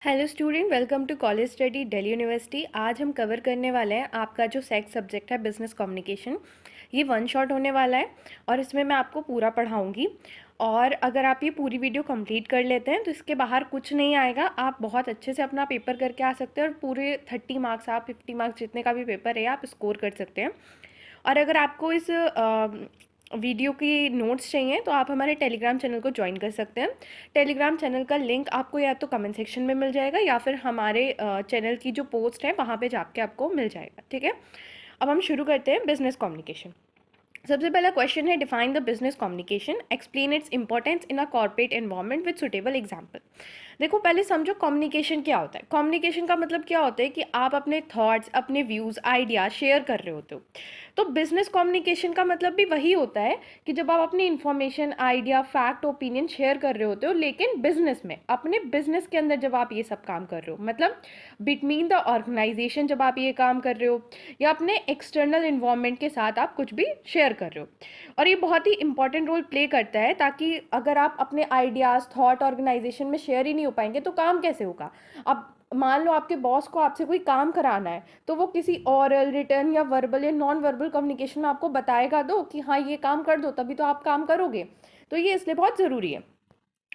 Hello student, welcome to college study Delhi university. आज हम cover करने वाले हैं आपका जो सेक्स सब्जेक्ट है बिजनेस कम्युनिकेशन। ये वन शॉट होने वाला है और इसमें मैं आपको पूरा पढ़ाऊंगी। और अगर आप ये पूरी वीडियो कंप्लीट कर लेते हैं तो इसके बाहर कुछ नहीं आएगा। आप बहुत अच्छे से अपना पेपर करके आ सकते हैं और पूरे 30 मार्क्स, आप 50 मार्क्स जितने का भी पेपर है आप स्कोर कर सकते हैं। और अगर आपको इस वीडियो की नोट्स चाहिए तो आप हमारे टेलीग्राम चैनल को ज्वाइन कर सकते हैं। टेलीग्राम चैनल का लिंक आपको या तो कमेंट सेक्शन में मिल जाएगा या फिर हमारे चैनल की जो पोस्ट है वहाँ पे जाके आपको मिल जाएगा। ठीक है, अब हम शुरू करते हैं बिजनेस कम्युनिकेशन। सबसे पहला क्वेश्चन है, define the business communication, explain its importance in a corporate environment with suitable example. देखो, पहले समझो कम्युनिकेशन क्या होता है। कम्युनिकेशन का मतलब क्या होता है कि आप अपने थॉट्स, अपने व्यूज़, आइडिया शेयर कर रहे होते हो। तो बिजनेस कम्युनिकेशन का मतलब भी वही होता है कि जब आप अपनी information, idea, fact, opinion share कर रहे होते हो, लेकिन बिजनेस में, अपने बिजनेस के अंदर जब आप ये सब काम कर रहे हो, मतलब बिटवीन द ऑर्गेनाइजेशन जब आप ये काम कर रहे हो या अपने एक्सटर्नल इन्वायरमेंट के साथ आप कुछ भी शेयर कर रहे हो। और ये बहुत ही इंपॉर्टेंट रोल प्ले करता है, ताकि अगर आप अपने आइडियाज़, थॉट ऑर्गेनाइजेशन में शेयर ही नहीं हो पाएंगे तो काम कैसे होगा। अब मान लो आपके बॉस को आपसे कोई काम कराना है तो वो किसी ऑरल, रिटर्न या वर्बल या नॉन वर्बल कम्युनिकेशन में आपको बताएगा दो कि हाँ ये काम कर दो, तभी तो आप काम करोगे। तो ये इसलिए बहुत ज़रूरी है।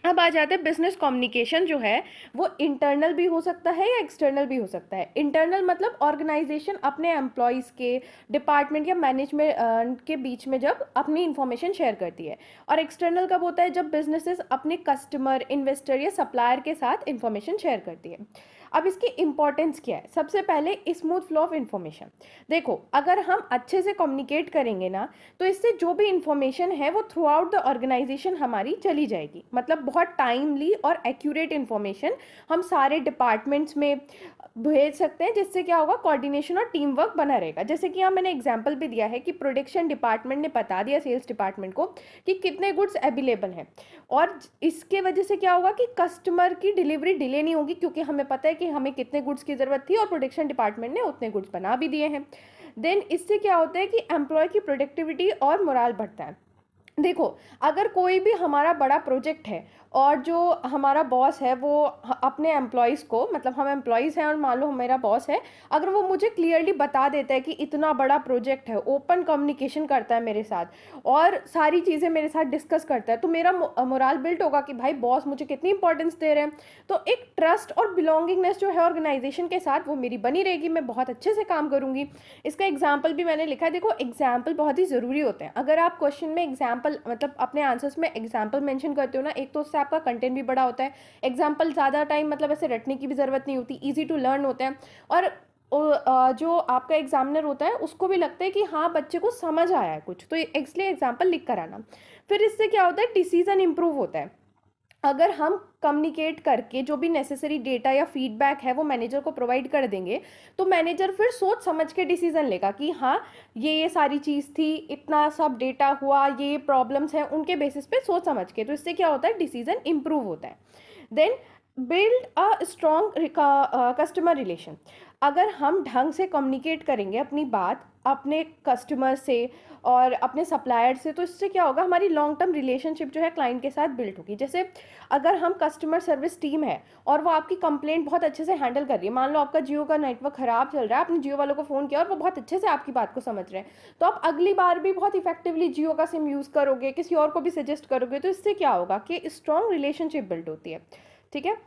अब आ जाते हैं, बिजनेस कम्युनिकेशन जो है वो इंटरनल भी हो सकता है या एक्सटर्नल भी हो सकता है। इंटरनल मतलब ऑर्गेनाइजेशन अपने एम्प्लॉयज़ के, डिपार्टमेंट या मैनेजमेंट के बीच में जब अपनी इंफॉर्मेशन शेयर करती है। और एक्सटर्नल कब होता है, जब बिजनेसेस अपने कस्टमर, इन्वेस्टर या सप्लायर के साथ इंफॉर्मेशन शेयर करती है। अब इसकी इंपॉर्टेंस क्या है, सबसे पहले स्मूथ फ्लो ऑफ इंफॉर्मेशन। देखो, अगर हम अच्छे से कम्युनिकेट करेंगे ना तो इससे जो भी इंफॉर्मेशन है वो थ्रू आउट द ऑर्गेनाइजेशन हमारी चली जाएगी। मतलब बहुत टाइमली और एक्यूरेट इंफॉर्मेशन हम सारे डिपार्टमेंट्स में भेज सकते हैं, जिससे क्या होगा, कोऑर्डिनेशन और टीम वर्क बना रहेगा। जैसे कि यहाँ मैंने एग्जांपल भी दिया है कि प्रोडक्शन डिपार्टमेंट ने बता दिया सेल्स डिपार्टमेंट को कि कितने गुड्स अवेलेबल हैं, और इसके वजह से क्या होगा कि कस्टमर की डिलीवरी डिले नहीं होगी, क्योंकि हमें पता है कि हमें कितने गुड्स की ज़रूरत थी और प्रोडक्शन डिपार्टमेंट ने उतने गुड्स बना भी दिए हैं। देन इससे क्या होता है कि एम्प्लॉय की प्रोडक्टिविटी और मोराल बढ़ता है। देखो, अगर कोई भी हमारा बड़ा प्रोजेक्ट है और जो हमारा बॉस है वो अपने एम्प्लॉयज़ को, मतलब हम एम्प्लॉयज़ हैं और मान लो मेरा बॉस है, अगर वो मुझे क्लियरली बता देता है कि इतना बड़ा प्रोजेक्ट है, ओपन कम्युनिकेशन करता है मेरे साथ और सारी चीज़ें मेरे साथ डिस्कस करता है, तो मेरा मोराल बिल्ट होगा कि भाई बॉस मुझे कितनी इंपॉर्टेंस दे रहे हैं। तो एक ट्रस्ट और बिलोंगिंगनेस जो है ऑर्गेनाइजेशन के साथ वो मेरी बनी रहेगी, मैं बहुत अच्छे से काम करूँगी। इसका एग्जाम्पल भी मैंने लिखा है। देखो, एग्जाम्पल बहुत ही ज़रूरी होते हैं। अगर आप क्वेश्चन में एग्जाम्पल, मतलब अपने आंसर्स में एग्जाम्पल मेंशन करते हो ना, एक तो उससे आपका कंटेंट भी बड़ा होता है। एग्जाम्पल ज़्यादा टाइम मतलब ऐसे रटने की भी ज़रूरत नहीं होती, ईजी टू लर्न होता है। और जो आपका एग्जामिनर होता है उसको भी लगता है कि हाँ बच्चे को समझ आया है कुछ, तो इसलिए एग्जाम्पल लिख कर आना। फिर इससे क्या होता है, डिसीजन इंप्रूव होता है। अगर हम कम्युनिकेट करके जो भी नेसेसरी डेटा या फीडबैक है वो मैनेजर को प्रोवाइड कर देंगे, तो मैनेजर फिर सोच समझ के डिसीजन लेगा कि हाँ ये सारी चीज़ थी, इतना सब डेटा हुआ, ये प्रॉब्लम्स हैं, उनके बेसिस पे सोच समझ के। तो इससे क्या होता है, डिसीजन इम्प्रूव होता है। Then build a strong customer relation. अगर हम ढंग से कम्युनिकेट करेंगे अपनी बात अपने कस्टमर से और अपने सप्लायर से, तो इससे क्या होगा, हमारी लॉन्ग टर्म रिलेशनशिप जो है क्लाइंट के साथ बिल्ड होगी। जैसे अगर हम कस्टमर सर्विस टीम है और वो आपकी कंप्लेंट बहुत अच्छे से हैंडल कर रही है, मान लो आपका जियो का नेटवर्क ख़राब चल रहा है, आपने जियो वालों को फ़ोन किया और वो बहुत अच्छे से आपकी बात को समझ रहे हैं, तो आप अगली बार भी बहुत इफेक्टिवली जियो का सिम यूज़ करोगे, किसी और को भी सजेस्ट करोगे। तो इससे क्या होगा कि स्ट्रॉन्ग रिलेशनशिप बिल्ड होती है। ठीक है,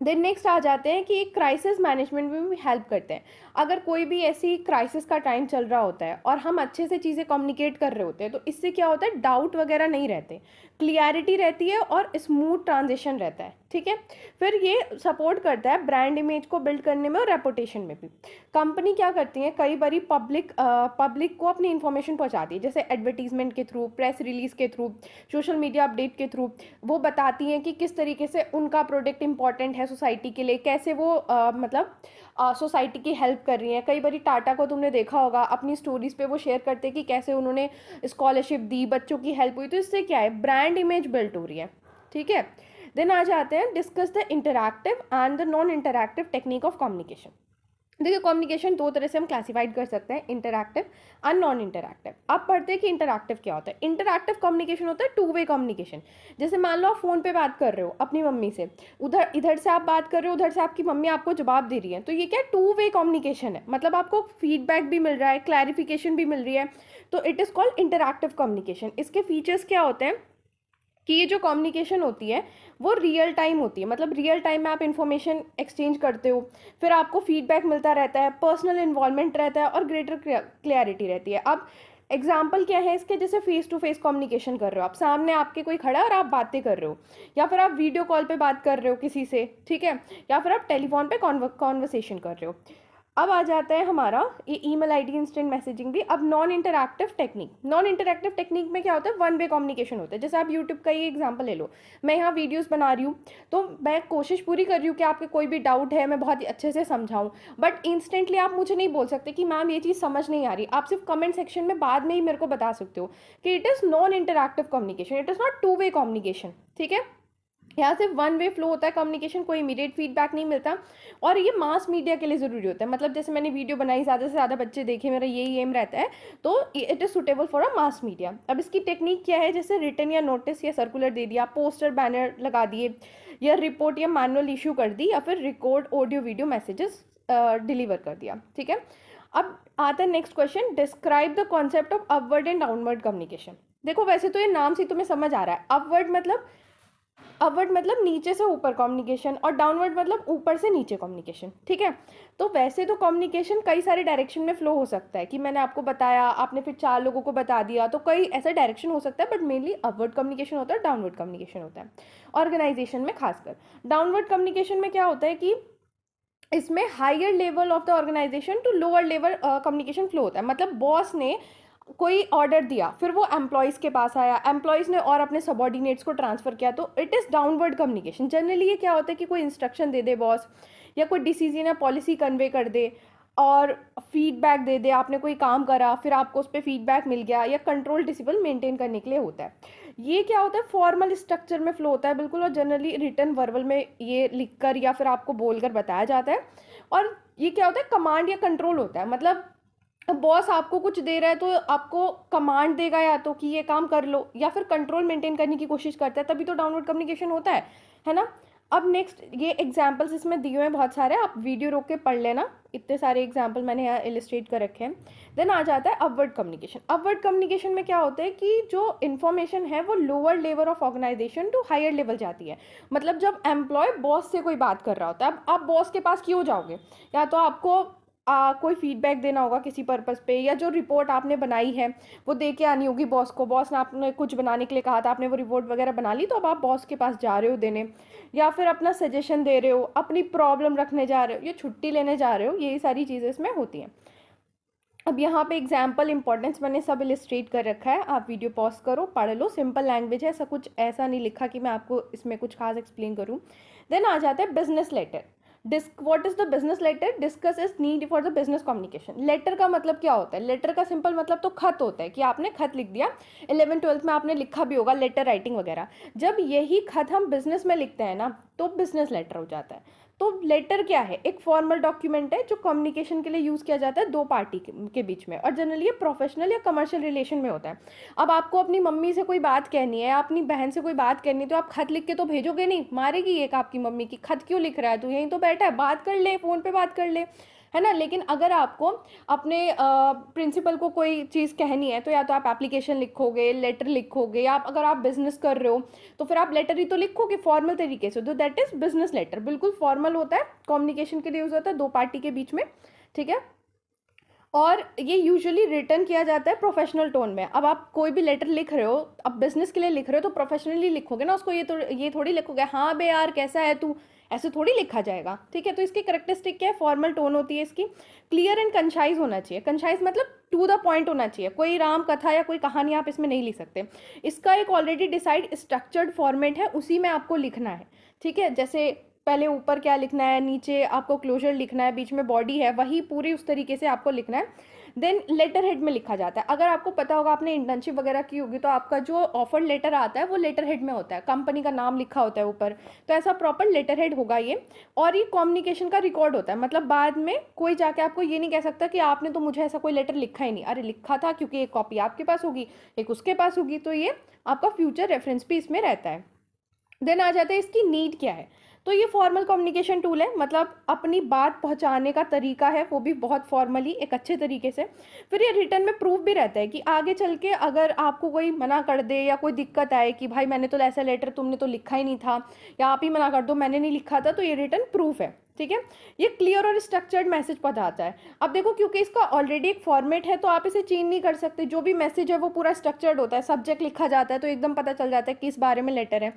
देन नेक्स्ट आ जाते हैं कि क्राइसिस मैनेजमेंट में भी हेल्प करते हैं। अगर कोई भी ऐसी क्राइसिस का टाइम चल रहा होता है और हम अच्छे से चीज़ें कम्युनिकेट कर रहे होते हैं, तो इससे क्या होता है, डाउट वगैरह नहीं रहते, क्लियरिटी रहती है और स्मूथ ट्रांजिशन रहता है। ठीक है, फिर ये सपोर्ट करता है ब्रांड इमेज को बिल्ड करने में और रेपुटेशन में भी। कंपनी क्या करती है, कई बारी पब्लिक को अपनी इन्फॉर्मेशन पहुंचाती है, जैसे एडवर्टीजमेंट के थ्रू, प्रेस रिलीज के थ्रू, सोशल मीडिया अपडेट के थ्रू। वो बताती हैं कि किस तरीके से उनका प्रोडक्ट इंपॉर्टेंट है सोसाइटी के लिए, कैसे वो मतलब सोसाइटी की हेल्प कर रही हैं। कई बारी टाटा को तुमने देखा होगा, अपनी स्टोरीज पे वो शेयर करते हैं कि कैसे उन्होंने स्कॉलरशिप दी, बच्चों की हेल्प हुई। तो इससे क्या है, ब्रांड इमेज बिल्ट हो रही है। ठीक है, देन आ जाते हैं, discuss the interactive and the non interactive technique of communication. देखिए कम्युनिकेशन दो तरह से हम क्लासिफाइड कर सकते हैं, इंटरैक्टिव और नॉन इंटरैक्टिव। अब पढ़ते हैं कि इंटरैक्टिव क्या होता है। इंटरैक्टिव कम्युनिकेशन होता है टू वे कम्युनिकेशन। जैसे मान लो आप फ़ोन पे बात कर रहे हो अपनी मम्मी से, उधर इधर से आप बात कर रहे हो, उधर से आपकी मम्मी आपको जवाब दे रही है, तो ये क्या टू वे कम्युनिकेशन है, मतलब आपको फीडबैक भी मिल रहा है, क्लैरिफिकेशन भी मिल रही है, तो it is called interactive communication. इसके फीचर्स क्या होते हैं कि ये जो कम्युनिकेशन होती है वो रियल टाइम होती है, मतलब रियल टाइम में आप इन्फॉर्मेशन एक्सचेंज करते हो, फिर आपको फीडबैक मिलता रहता है, पर्सनल इन्वॉल्वमेंट रहता है और ग्रेटर क्लैरिटी रहती है। अब एग्जाम्पल क्या है इसके, जैसे फेस टू फेस कम्युनिकेशन कर रहे हो, आप सामने आपके कोई खड़ा है और आप बातें कर रहे हो, या फिर आप वीडियो कॉल पे बात कर रहे हो किसी से, ठीक है, या फिर आप टेलीफोन पे कॉन्वर्सेशन कर रहे हो। अब आ जाता है हमारा ये ईमेल आईडी, इंस्टेंट मैसेजिंग भी। अब non interactive technique, non interactive technique में क्या होता है, वन वे कम्युनिकेशन होता है। जैसे आप यूट्यूब का ही एग्जांपल ले लो, मैं यहाँ वीडियोस बना रही हूँ, तो मैं कोशिश पूरी कर रही हूँ कि आपके कोई भी डाउट है मैं बहुत ही अच्छे से समझाऊँ, बट इंस्टेंटली आप मुझे नहीं बोल सकते कि मैम ये चीज़ समझ नहीं आ रही, आप सिर्फ कमेंट सेक्शन में बाद में ही मेरे को बता सकते हो कि it is non interactive communication, it is not two way communication, ठीक है। यहाँ सिर्फ वन वे फ्लो होता है कम्युनिकेशन, कोई इमीडिएट फीडबैक नहीं मिलता, और ये मास मीडिया के लिए ज़रूरी होता है, मतलब जैसे मैंने वीडियो बनाई, ज़्यादा से ज़्यादा बच्चे देखें, मेरा यही एम रहता है, तो it is suitable for a mass media. अब इसकी टेक्निक क्या है, जैसे रिटन या नोटिस या सर्कुलर दे दिया, पोस्टर बैनर लगा दिए, या रिपोर्ट या मैनुअल इशू कर दी, या फिर record audio video messages deliver कर दिया, ठीक है। अब आता है next question, describe the concept of upward and downward communication. देखो वैसे तो ये नाम से तुम्हें समझ आ रहा है, अपवर्ड मतलब नीचे से ऊपर कम्युनिकेशन, और डाउनवर्ड मतलब ऊपर से नीचे कम्युनिकेशन, ठीक है। तो वैसे तो कम्युनिकेशन कई सारे डायरेक्शन में फ्लो हो सकता है, कि मैंने आपको बताया, आपने फिर 4 लोगों को बता दिया, तो कई ऐसा डायरेक्शन हो सकता है, बट मेनली अपवर्ड कम्युनिकेशन होता है, डाउनवर्ड कम्युनिकेशन होता है ऑर्गेनाइजेशन में खासकर। डाउनवर्ड कम्युनिकेशन में क्या होता है कि इसमें higher level of the organization to lower level communication flow होता है, मतलब बॉस ने कोई ऑर्डर दिया, फिर वो एम्प्लॉयज़ के पास आया, एम्प्लॉयज़ ने और अपने सबॉर्डिनेट्स को ट्रांसफ़र किया, तो it is downward communication. Generally ये क्या होता है कि कोई इंस्ट्रक्शन दे दे बॉस, या कोई डिसीजन या पॉलिसी कन्वे कर दे, और फीडबैक दे दे, आपने कोई काम करा फिर आपको उस पर फीडबैक मिल गया, या कंट्रोल डिसिप्लिन मेंटेन करने के लिए होता है। ये क्या होता है, फॉर्मल स्ट्रक्चर में फ्लो होता है बिल्कुल, और जनरली रिटन वर्बल में ये लिखकर या फिर आपको बोलकर बताया जाता है। और ये क्या होता है, कमांड या कंट्रोल होता है, मतलब बॉस आपको कुछ दे रहा है तो आपको कमांड देगा, या तो कि ये काम कर लो, या फिर कंट्रोल मेंटेन करने की कोशिश करता है, तभी तो डाउनवर्ड कम्युनिकेशन होता है ना। अब नेक्स्ट, ये एग्जांपल्स इसमें दिए हुए हैं बहुत सारे, आप वीडियो रोक के पढ़ लेना, इतने सारे एग्जांपल मैंने यहाँ इलिस्ट्रेट कर रखे हैं। देन आ जाता है अपवर्ड कम्युनिकेशन। अपवर्ड कम्युनिकेशन में क्या होता है कि जो इन्फॉर्मेशन है वो lower level of organization to higher level जाती है, मतलब जब एम्प्लॉय बॉस से कोई बात कर रहा होता है, अब आप बॉस के पास क्यों जाओगे, या तो आपको कोई फीडबैक देना होगा किसी पर्पस पे, या जो रिपोर्ट आपने बनाई है वो दे के आनी होगी बॉस को, बॉस ने आपने कुछ बनाने के लिए कहा था, आपने वो रिपोर्ट वगैरह बना ली, तो अब आप बॉस के पास जा रहे हो देने, या फिर अपना सजेशन दे रहे हो, अपनी प्रॉब्लम रखने जा रहे हो, या छुट्टी लेने जा रहे हो, यही सारी चीज़ें इसमें होती हैं। अब यहाँ पे एग्जाम्पल इंपॉर्टेंस मैंने सब इलिस्ट्रेट कर रखा है, आप वीडियो पॉज करो, पढ़ लो, सिंपल लैंग्वेज है, ऐसा नहीं लिखा कि मैं आपको इसमें कुछ खास एक्सप्लेन करूँ। देन आ जाता है business letter. What is the business letter, discuss is need for the business communication. Letter का मतलब क्या होता है, लेटर का सिंपल मतलब तो खत होता है, कि आपने खत लिख दिया, 11th-12th में आपने लिखा भी होगा लेटर राइटिंग वगैरह, जब यही खत हम बिजनेस में लिखते हैं ना, तो बिजनेस लेटर हो जाता है। तो लेटर क्या है, एक फॉर्मल डॉक्यूमेंट है जो कम्युनिकेशन के लिए यूज़ किया जाता है दो पार्टी के बीच में, और जनरली ये प्रोफेशनल या कमर्शियल रिलेशन में होता है। अब आपको अपनी मम्मी से कोई बात कहनी है, अपनी बहन से कोई बात करनी है, तो आप खत लिख के तो भेजोगे नहीं, मारेगी एक आपकी मम्मी की, खत क्यों लिख रहा है, तू यहीं तो बैठा है, बात कर ले, फ़ोन पे बात कर ले, है ना। लेकिन अगर आपको अपने प्रिंसिपल को कोई चीज़ कहनी है, तो या तो आप एप्लीकेशन लिखोगे, लेटर लिखोगे, या अगर आप बिजनेस कर रहे हो तो फिर आप लेटर ही तो लिखोगे फॉर्मल तरीके से, तो दैट इज़ बिजनेस लेटर, बिल्कुल फॉर्मल होता है, कम्युनिकेशन के लिए यूज़ होता है दो पार्टी के बीच में, ठीक है। और ये यूजुअली रिटर्न किया जाता है प्रोफेशनल टोन में। अब आप कोई भी लेटर लिख रहे हो, अब बिजनेस के लिए लिख रहे हो, तो प्रोफेशनली लिखोगे ना उसको, ये थोड़ी लिखोगे हाँ बे यार कैसा है तू, ऐसे थोड़ी लिखा जाएगा, ठीक है। तो इसकी करेक्टरिस्टिक क्या है, फॉर्मल टोन होती है इसकी, क्लियर एंड कंसाइज होना चाहिए, कंसाइज मतलब टू द पॉइंट होना चाहिए, कोई राम कथा या कोई कहानी आप इसमें नहीं लिख सकते। इसका एक ऑलरेडी डिसाइड स्ट्रक्चर्ड फॉर्मेट है, उसी में आपको लिखना है, ठीक है। जैसे पहले ऊपर क्या लिखना है, नीचे आपको क्लोजर लिखना है, बीच में बॉडी है, वही पूरी उस तरीके से आपको लिखना है। देन लेटर हेड में लिखा जाता है। अगर आपको पता होगा, आपने इंटर्नशिप वगैरह की होगी, तो आपका जो ऑफर लेटर आता है वो लेटर हेड में होता है, कंपनी का नाम लिखा होता है ऊपर, तो ऐसा प्रॉपर लेटर हेड होगा ये। और ये कम्युनिकेशन का रिकॉर्ड होता है, मतलब बाद में कोई जाके आपको ये नहीं कह सकता कि आपने तो मुझे ऐसा कोई लेटर लिखा ही नहीं। अरे लिखा था, क्योंकि एक कॉपी आपके पास होगी, एक उसके पास होगी, तो ये आपका फ्यूचर रेफरेंस भी इसमें रहता है। देन आ जाता है इसकी नीड क्या है। तो ये फॉर्मल कम्युनिकेशन टूल है, मतलब अपनी बात पहुंचाने का तरीका है, वो भी बहुत फॉर्मली, एक अच्छे तरीके से। फिर ये रिटर्न में प्रूफ भी रहता है कि आगे चल के अगर आपको कोई मना कर दे या कोई दिक्कत आए कि भाई मैंने तो ऐसा लेटर, तुमने तो लिखा ही नहीं था, या आप ही मना कर दो मैंने नहीं लिखा था, तो ये रिटर्न प्रूफ है। ठीक है, ये क्लियर और स्ट्रक्चर्ड मैसेज पहुंचाता है। अब देखो, क्योंकि इसका ऑलरेडी एक फॉर्मेट है तो आप इसे चेंज नहीं कर सकते, जो भी मैसेज है वो पूरा स्ट्रक्चर्ड होता है, सब्जेक्ट लिखा जाता है तो एकदम पता चल जाता है किस बारे में लेटर है।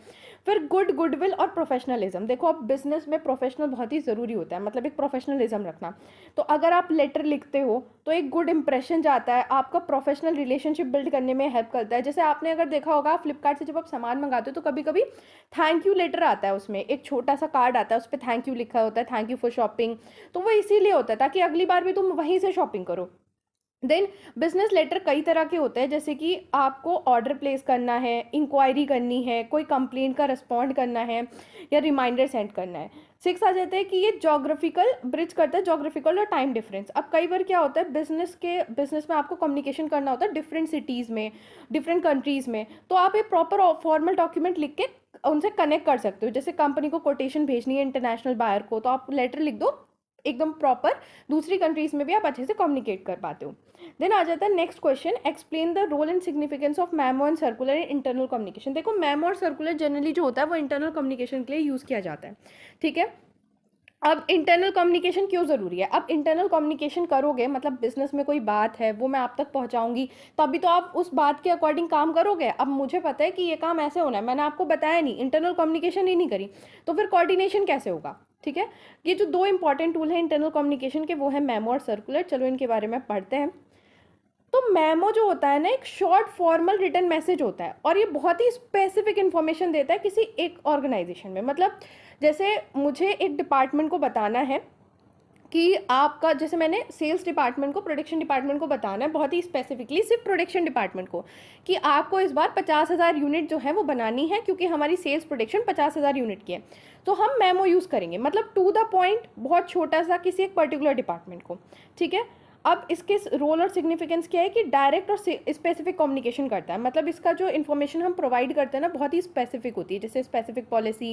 फिर गुडविल और प्रोफेशनलिज्म, देखो अब बिजनेस में प्रोफेशनल बहुत ही ज़रूरी होता है, मतलब एक प्रोफेशनलिज्म रखना। तो अगर आप लेटर लिखते हो तो एक गुड इंप्रेशन जाता है, आपका प्रोफेशनल रिलेशनशिप बिल्ड करने में हेल्प करता है। जैसे आपने अगर देखा होगा, फ्लिपकार्ट से जब आप सामान मंगाते हो तो कभी कभी थैंक यू लेटर आता है, उसमें एक छोटा सा कार्ड आता है, उस पर थैंक यू लिखा होता है, थैंक यू फॉर शॉपिंग। तो वो इसीलिए होता है ताकि अगली बार भी तुम वहीं से शॉपिंग करो। देन बिजनेस लेटर कई तरह के होते हैं, जैसे कि आपको ऑर्डर प्लेस करना है, इंक्वायरी करनी है, कोई कंप्लेंट का रिस्पॉन्ड करना है, या रिमाइंडर सेंड करना है। सिक्स आ जाता है कि ये जोग्राफिकल ब्रिज करता है, जोग्राफिकल और टाइम डिफरेंस। अब कई बार क्या होता है, बिजनेस में आपको कम्युनिकेशन करना होता है डिफरेंट सिटीज़ में, डिफरेंट कंट्रीज़ में, तो आप एक प्रॉपर फॉर्मल डॉक्यूमेंट लिख के उनसे कनेक्ट कर सकते हो। जैसे कंपनी को कोटेशन भेजनी है इंटरनेशनल बायर को, तो आप लेटर लिख दो एकदम प्रॉपर, दूसरी कंट्रीज में भी आप अच्छे से कम्युनिकेट कर पाते हो। देन आ जाता है next question, explain the role and significance of memo and circular in internal communication. देखो मैमो और सर्कुलर जनरली जो होता है वो इंटरनल कम्युनिकेशन के लिए यूज़ किया जाता है। ठीक है, अब इंटरनल कम्युनिकेशन क्यों ज़रूरी है। अब इंटरनल कम्युनिकेशन करोगे, मतलब बिजनेस में कोई बात है वो मैं आप तक पहुंचाऊंगी, तभी तो आप उस बात के अकॉर्डिंग काम करोगे। अब मुझे पता है कि ये काम ऐसे होना है, मैंने आपको बताया नहीं, इंटरनल कम्युनिकेशन ही नहीं करी, तो फिर कोऑर्डिनेशन कैसे होगा। ठीक है, ये जो दो इंपॉर्टेंट टूल है इंटरनल कम्युनिकेशन के, वो है मैमो और सर्कुलर। चलो इनके बारे में पढ़ते हैं। तो मेमो जो होता है ना, एक शॉर्ट फॉर्मल रिटन मैसेज होता है, और ये बहुत ही स्पेसिफिक इन्फॉर्मेशन देता है किसी एक ऑर्गेनाइजेशन में। मतलब जैसे मुझे एक डिपार्टमेंट को बताना है कि आपका, जैसे मैंने सेल्स डिपार्टमेंट को, प्रोडक्शन डिपार्टमेंट को बताना है बहुत ही स्पेसिफिकली, सिर्फ प्रोडक्शन डिपार्टमेंट को, कि आपको इस बार 50,000 यूनिट जो है वो बनानी है, क्योंकि हमारी सेल्स प्रोडक्शन 50,000 यूनिट की है। तो हम मेमो यूज़ करेंगे, मतलब टू द पॉइंट, बहुत छोटा सा, किसी एक पर्टिकुलर डिपार्टमेंट को। ठीक है, अब इसके रोल और सिग्निफिकेंस क्या है कि डायरेक्ट और स्पेसिफिक कम्युनिकेशन करता है, मतलब इसका जो इन्फॉर्मेशन हम प्रोवाइड करते हैं ना बहुत ही स्पेसिफिक होती है, जैसे स्पेसिफिक पॉलिसी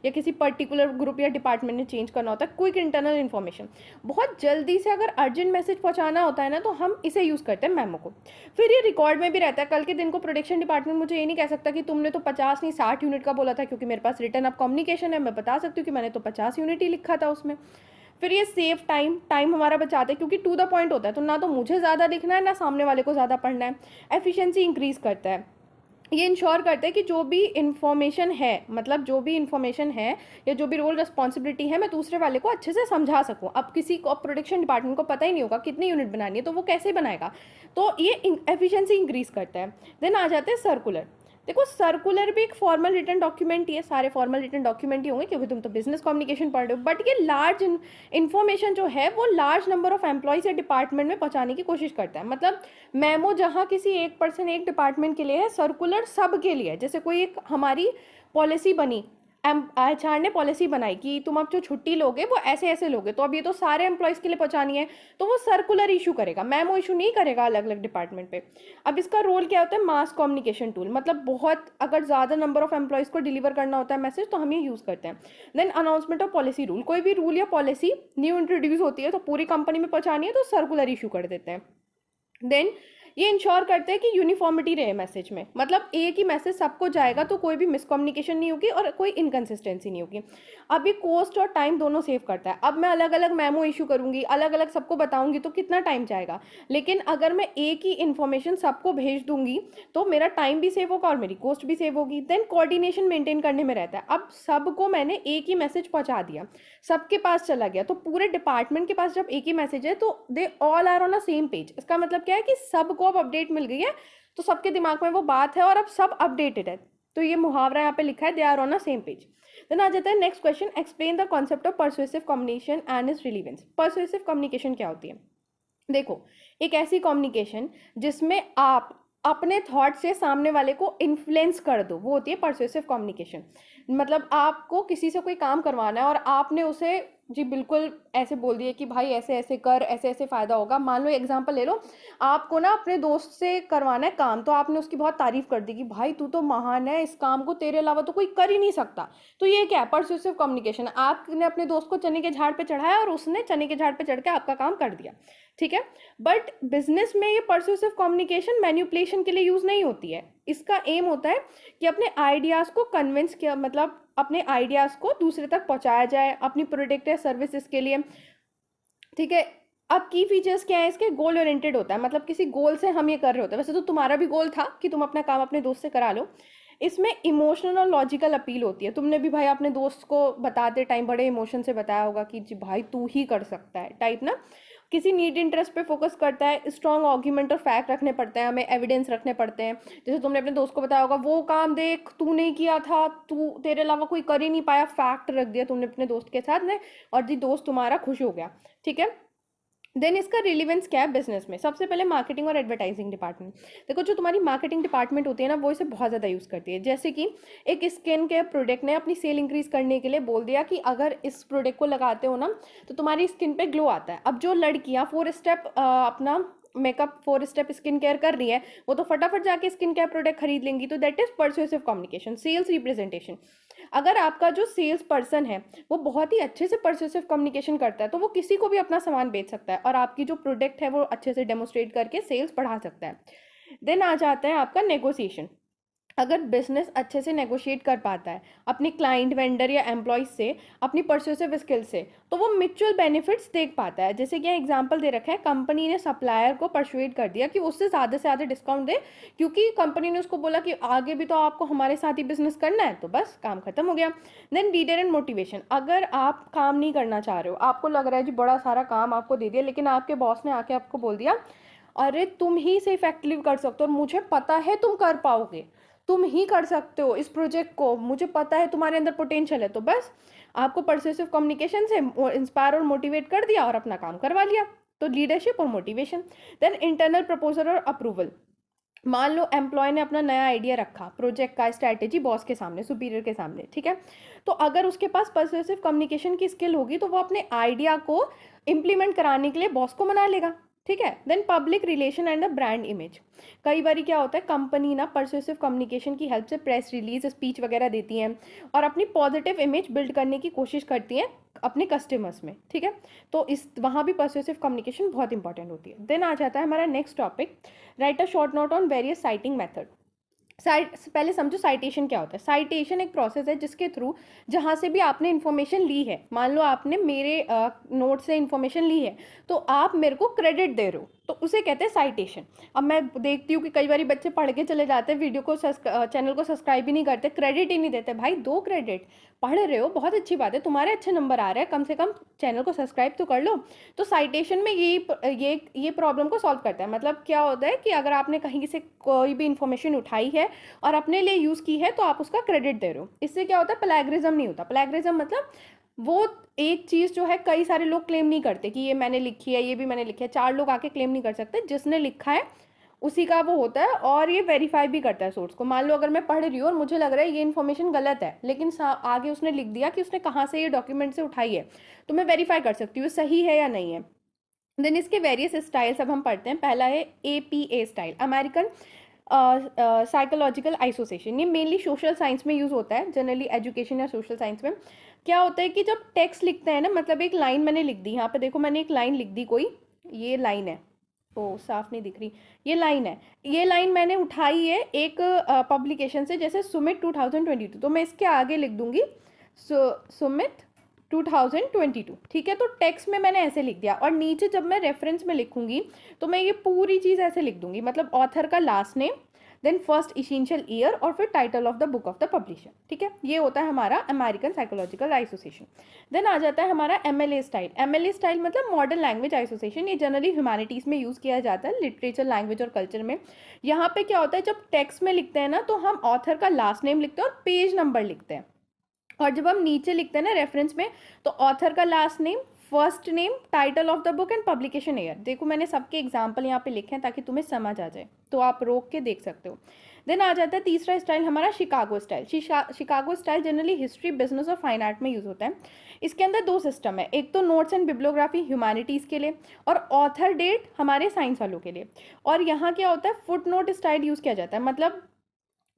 या किसी पर्टिकुलर ग्रुप या डिपार्टमेंट ने चेंज करना होता है, क्विक इंटरनल इन्फॉर्मेशन, बहुत जल्दी से अगर अर्जेंट मैसेज पहुंचाना होता है ना, तो हम इसे यूज़ करते हैं मेमो को। फिर ये रिकॉर्ड में भी रहता है, कल के दिन को प्रोडक्शन डिपार्टमेंट मुझे ये नहीं कह सकता कि तुमने तो 50 नहीं 60 यूनिट का बोला था, क्योंकि मेरे पास रिटर्न ऑफ कम्युनिकेशन है, मैं बता सकती हूँ कि मैंने तो 50 यूनिट ही लिखा था उसमें। फिर ये सेव टाइम हमारा बचाते हैं, क्योंकि टू द पॉइंट होता है, तो ना तो मुझे ज़्यादा लिखना है ना सामने वाले को ज़्यादा पढ़ना है। एफिशिएंसी इंक्रीज़ करता है, ये इंश्योर करते हैं कि जो भी इन्फॉर्मेशन है, मतलब जो भी इन्फॉर्मेशन है या जो भी रोल रिस्पॉन्सिबिलिटी है, मैं दूसरे वाले को अच्छे से समझा सकूं। अब किसी को प्रोडक्शन डिपार्टमेंट को पता ही नहीं होगा कितनी यूनिट बनानी है, तो वो कैसे बनाएगा, तो ये एफिशिएंसी इंक्रीज़ करता है। देन आ जाते हैं सर्कुलर। देखो सर्कुलर भी एक फॉर्मल रिटन डॉक्यूमेंट ही है, सारे फॉर्मल रिटन डॉक्यूमेंट ही होंगे क्योंकि तुम तो बिजनेस कम्युनिकेशन पढ़ रहे हो, बट ये लार्ज इन्फॉर्मेशन जो है वो लार्ज नंबर ऑफ एम्प्लॉयज़ या डिपार्टमेंट में पहुंचाने की कोशिश करता है। मतलब मेमो जहाँ किसी एक पर्सन एक डिपार्टमेंट के लिए है, सर्कुलर सब के लिए है। जैसे कोई एक हमारी पॉलिसी बनी, एचआर ने पॉलिसी बनाई कि तुम अब जो छुट्टी लोगे वो ऐसे ऐसे लोगे, तो अब ये तो सारे एम्प्लॉयज़ के लिए पहुंचानी है, तो वो सर्कुलर इशू करेगा, मेमो इशू नहीं करेगा अलग अलग डिपार्टमेंट पे। अब इसका रोल क्या होता है, मास कम्युनिकेशन टूल, मतलब बहुत अगर ज़्यादा नंबर ऑफ एम्प्लॉयज़ को डिलीवर करना होता है मैसेज, तो हम ये यूज़ करते हैं। Then announcement of policy rule, कोई भी रूल या पॉलिसी न्यू इंट्रोड्यूस होती है तो पूरी कंपनी में पहुंचानी है, तो सर्कुलर इशू कर देते हैं। देन ये इंश्योर करते हैं कि यूनिफॉर्मिटी रहे मैसेज में, मतलब एक ही मैसेज सबको जाएगा, तो कोई भी मिसकम्युनिकेशन नहीं होगी और कोई इनकन्सिस्टेंसी नहीं होगी। अब ये कॉस्ट और टाइम दोनों सेव करता है। अब मैं अलग अलग मेमो इशू करूंगी, अलग अलग सबको बताऊंगी, तो कितना टाइम जाएगा, लेकिन अगर मैं एक ही इन्फॉर्मेशन सबको भेज दूंगी तो मेरा टाइम भी सेव होगा और मेरी कॉस्ट भी सेव होगी। देन कोऑर्डिनेशन मेंटेन करने में रहता है। अब सबको मैंने एक ही मैसेज पहुंचा दिया, सबके पास चला गया, तो पूरे डिपार्टमेंट के पास जब एक ही मैसेज है तो they all are on a same page. इसका मतलब क्या है कि सबको अब अपडेट मिल गई है, तो सबके दिमाग में वो बात है और अब सब अपडेटेड है। तो ये मुहावरा यहाँ पे लिखा है, they are on a same page. Then आ जाता है next question, explain the concept of persuasive communication and its relevance. Persuasive communication क्या होती है। देखो, एक ऐसी कम्युनिकेशन जिसमें आप अपने थॉट से सामने वाले को इन्फ्लुएंस कर दो, वो होती है परsuasive कम्युनिकेशन। मतलब आपको किसी से कोई काम करवाना है और आपने उसे जी बिल्कुल ऐसे बोल दिया कि भाई ऐसे ऐसे कर, ऐसे ऐसे फ़ायदा होगा। मान लो एग्जांपल ले लो, आपको ना अपने दोस्त से करवाना है काम, तो आपने उसकी बहुत तारीफ़ कर दी कि भाई तू तो महान है, इस काम को तेरे अलावा तो कोई कर ही नहीं सकता। तो ये क्या है? परsuasive कम्युनिकेशन। आपने अपने दोस्त को चने के झाड़ पे चढ़ाया और उसने चने के झाड़ पे चढ़ के आपका काम कर दिया, ठीक है। बट बिजनेस में ये परsuasive कम्युनिकेशन मैनिपुलेशन के लिए यूज नहीं होती है। इसका एम होता है कि अपने आइडियाज को कन्विंस किया, मतलब अपने आइडियाज को दूसरे तक पहुंचाया जाए अपनी प्रोडक्ट या सर्विसेज के लिए, ठीक है। अब की फीचर्स क्या है इसके? गोल ओरिएंटेड होता है, मतलब किसी गोल से हम ये कर रहे होते हैं। वैसे तो तुम्हारा भी गोल था कि तुम अपना काम अपने दोस्त से करा लो। इसमें इमोशनल और लॉजिकल अपील होती है। तुमने भी भाई अपने दोस्त को बताते टाइम बड़े इमोशन से बताया होगा कि जी भाई तू ही कर सकता है टाइप ना। किसी नीड इंटरेस्ट पे फोकस करता है, स्ट्रॉन्ग आर्ग्यूमेंट और फैक्ट रखने पड़ते हैं, हमें एविडेंस रखने पड़ते हैं। जैसे तुमने अपने दोस्त को बताया होगा वो काम देख तू नहीं किया था, तू तेरे अलावा कोई कर ही नहीं पाया, फैक्ट रख दिया तुमने अपने दोस्त के साथ में, और जी दोस्त तुम्हारा खुश हो गया, ठीक है। देन इसका रिलीवेंस क्या है बिजनेस में? सबसे पहले मार्केटिंग और एडवर्टाइजिंग डिपार्टमेंट। देखो, जो तुम्हारी मार्केटिंग डिपार्टमेंट होती है ना, वो इसे बहुत ज़्यादा यूज़ करती है। जैसे कि एक स्किन केयर प्रोडक्ट ने अपनी सेल इंक्रीज करने के लिए बोल दिया कि अगर इस प्रोडक्ट को लगाते हो ना तो तुम्हारी स्किन पे ग्लो आता है। अब जो लड़कियां 4 स्टेप अपना मेकअप 4 स्टेप स्किन केयर कर रही है, वो तो फटाफट जाके स्किन केयर प्रोडक्ट खरीद लेंगी। तो दैट इज परsuasive कम्युनिकेशन, सेल्स रिप्रेजेंटेशन। अगर आपका जो सेल्स पर्सन है वो बहुत ही अच्छे से परsuasive कम्युनिकेशन करता है, तो वो किसी को भी अपना सामान बेच सकता है और आपकी जो प्रोडक्ट है वो अच्छे से डेमोस्ट्रेट करके सेल्स बढ़ा सकता है। देन आ जाता है आपका नेगोशिएशन। अगर बिजनेस अच्छे से नेगोशिएट कर पाता है अपने क्लाइंट, वेंडर या एम्प्लॉयज से, अपनी परsuasive स्किल से, तो वो म्यूचुअल बेनिफिट्स देख पाता है। जैसे कि एग्जांपल दे रखा है, कंपनी ने सप्लायर को परसुएट कर दिया कि उससे ज़्यादा से ज़्यादा डिस्काउंट दे, क्योंकि कंपनी ने उसको बोला कि आगे भी तो आपको हमारे साथ ही बिजनेस करना है, तो बस काम खत्म हो गया। Then leader and motivation. अगर आप काम नहीं करना चाह रहे हो, आपको लग रहा है जी बड़ा सारा काम आपको दे दिया, लेकिन आपके बॉस ने आके आपको बोल दिया अरे तुम ही से इफेक्टिव कर सकते हो और मुझे पता है तुम कर पाओगे, तुम ही कर सकते हो इस प्रोजेक्ट को, मुझे पता है तुम्हारे अंदर पोटेंशियल है, तो बस आपको परsuasive कम्युनिकेशन से इंस्पायर और मोटिवेट कर दिया और अपना काम करवा लिया। तो लीडरशिप और मोटिवेशन। देन इंटरनल प्रपोजल और अप्रूवल। मान लो एम्प्लॉय ने अपना नया आइडिया रखा प्रोजेक्ट का, स्ट्रैटेजी बॉस के सामने, सुपीरियर के सामने, ठीक है। तो अगर उसके पास परsuasive कम्युनिकेशन की स्किल होगी तो वो अपने आइडिया को इम्प्लीमेंट कराने के लिए बॉस को मना लेगा, ठीक है। Then public relation and the brand image. कई बार क्या होता है, कंपनी ना परsuasive कम्युनिकेशन की हेल्प से प्रेस रिलीज, स्पीच वगैरह देती हैं और अपनी पॉजिटिव इमेज बिल्ड करने की कोशिश करती हैं अपने कस्टमर्स में, ठीक है। तो इस वहाँ भी परsuasive कम्युनिकेशन बहुत इंपॉर्टेंट होती है। देन आ जाता है हमारा next topic, write a short note on various citing method. पहले समझो साइटेशन क्या होता है। साइटेशन एक प्रोसेस है जिसके थ्रू जहाँ से भी आपने इन्फॉर्मेशन ली है, मान लो आपने मेरे नोट से इन्फॉर्मेशन ली है तो आप मेरे को क्रेडिट दे रहे हो, तो उसे कहते हैं साइटेशन। अब मैं देखती हूँ कि कई बार बच्चे पढ़ के चले जाते हैं, वीडियो को चैनल को सब्सक्राइब भी नहीं करते, क्रेडिट ही नहीं देते। भाई दो क्रेडिट, पढ़ रहे हो बहुत अच्छी बात है, तुम्हारे अच्छे नंबर आ रहे हैं, कम से कम चैनल को सब्सक्राइब तो कर लो। तो साइटेशन में ये प्रॉब्लम को सॉल्व करता है। मतलब क्या होता है कि अगर आपने कहीं से कोई भी इन्फॉर्मेशन उठाई है और अपने लिए यूज़ की है तो आप उसका क्रेडिट दे रहे हो। इससे क्या होता है, प्लेगरिज्म नहीं होता। प्लेगरिज्म मतलब वो एक चीज़ जो है कई सारे लोग क्लेम नहीं करते कि ये मैंने लिखी है, ये भी मैंने लिखी है, 4 लोग आके क्लेम नहीं कर सकते। जिसने लिखा है उसी का वो होता है और ये वेरीफाई भी करता है सोर्स को। मान लो अगर मैं पढ़ रही हूँ और मुझे लग रहा है ये इन्फॉर्मेशन गलत है, लेकिन आगे उसने लिख दिया कि उसने कहाँ से ये डॉक्यूमेंट से उठाई है, तो मैं वेरीफाई कर सकती हूँ सही है या नहीं है। देन इसके वेरियस स्टाइल्स अब हम पढ़ते हैं। पहला है APA स्टाइल, अमेरिकन साइकोलॉजिकल आइसोसिएशन। ये मेनली सोशल साइंस में यूज़ होता है, जनरली एजुकेशन या सोशल साइंस में। क्या होता है कि जब टेक्स्ट लिखते हैं ना, मतलब एक लाइन मैंने लिख दी, यहाँ पे देखो मैंने एक लाइन लिख दी, कोई ये लाइन है, ओ साफ नहीं दिख रही, ये लाइन है, ये लाइन मैंने उठाई है एक पब्लिकेशन से, जैसे सुमित 2022, तो मैं इसके आगे लिख दूंगी सुमित 2022, ठीक है। तो टेक्स्ट में मैंने ऐसे लिख दिया और नीचे जब मैं रेफरेंस में लिखूंगी तो मैं ये पूरी चीज़ ऐसे लिख दूंगी, मतलब ऑथर का last name, then first essential year और फिर title of the book of the publisher, ठीक है। ये होता है हमारा अमेरिकन साइकोलॉजिकल एसोसिएशन। देन आ जाता है हमारा MLA स्टाइल। MLA स्टाइल मतलब मॉडर्न लैंग्वेज एसोसिएशन। ये जनरली ह्यूमैनिटीज़ में यूज़ किया जाता है, लिटरेचर, लैंग्वेज और कल्चर में। यहाँ पे क्या होता है, जब टेक्स्ट में लिखते हैं ना तो हम ऑथर का लास्ट नेम लिखते हैं और पेज नंबर लिखते हैं, और जब हम नीचे लिखते हैं ना रेफरेंस में, तो ऑथर का last name, first name, title of the book and publication year. देखो मैंने सबके एग्जाम्पल यहाँ पे लिखे हैं ताकि तुम्हें समझ आ जाए, तो आप रोक के देख सकते हो। देन आ जाता है तीसरा स्टाइल हमारा Chicago style. Chicago style generally history, business और फाइन आर्ट में यूज होता है। इसके अंदर दो सिस्टम है, एक तो नोट्स एंड बिब्लियोग्राफी ह्यूमैनिटीज़ के लिए, और ऑथर डेट हमारे साइंस वालों के लिए। और यहाँ क्या होता है, फुट नोट स्टाइल यूज़ किया जाता है। मतलब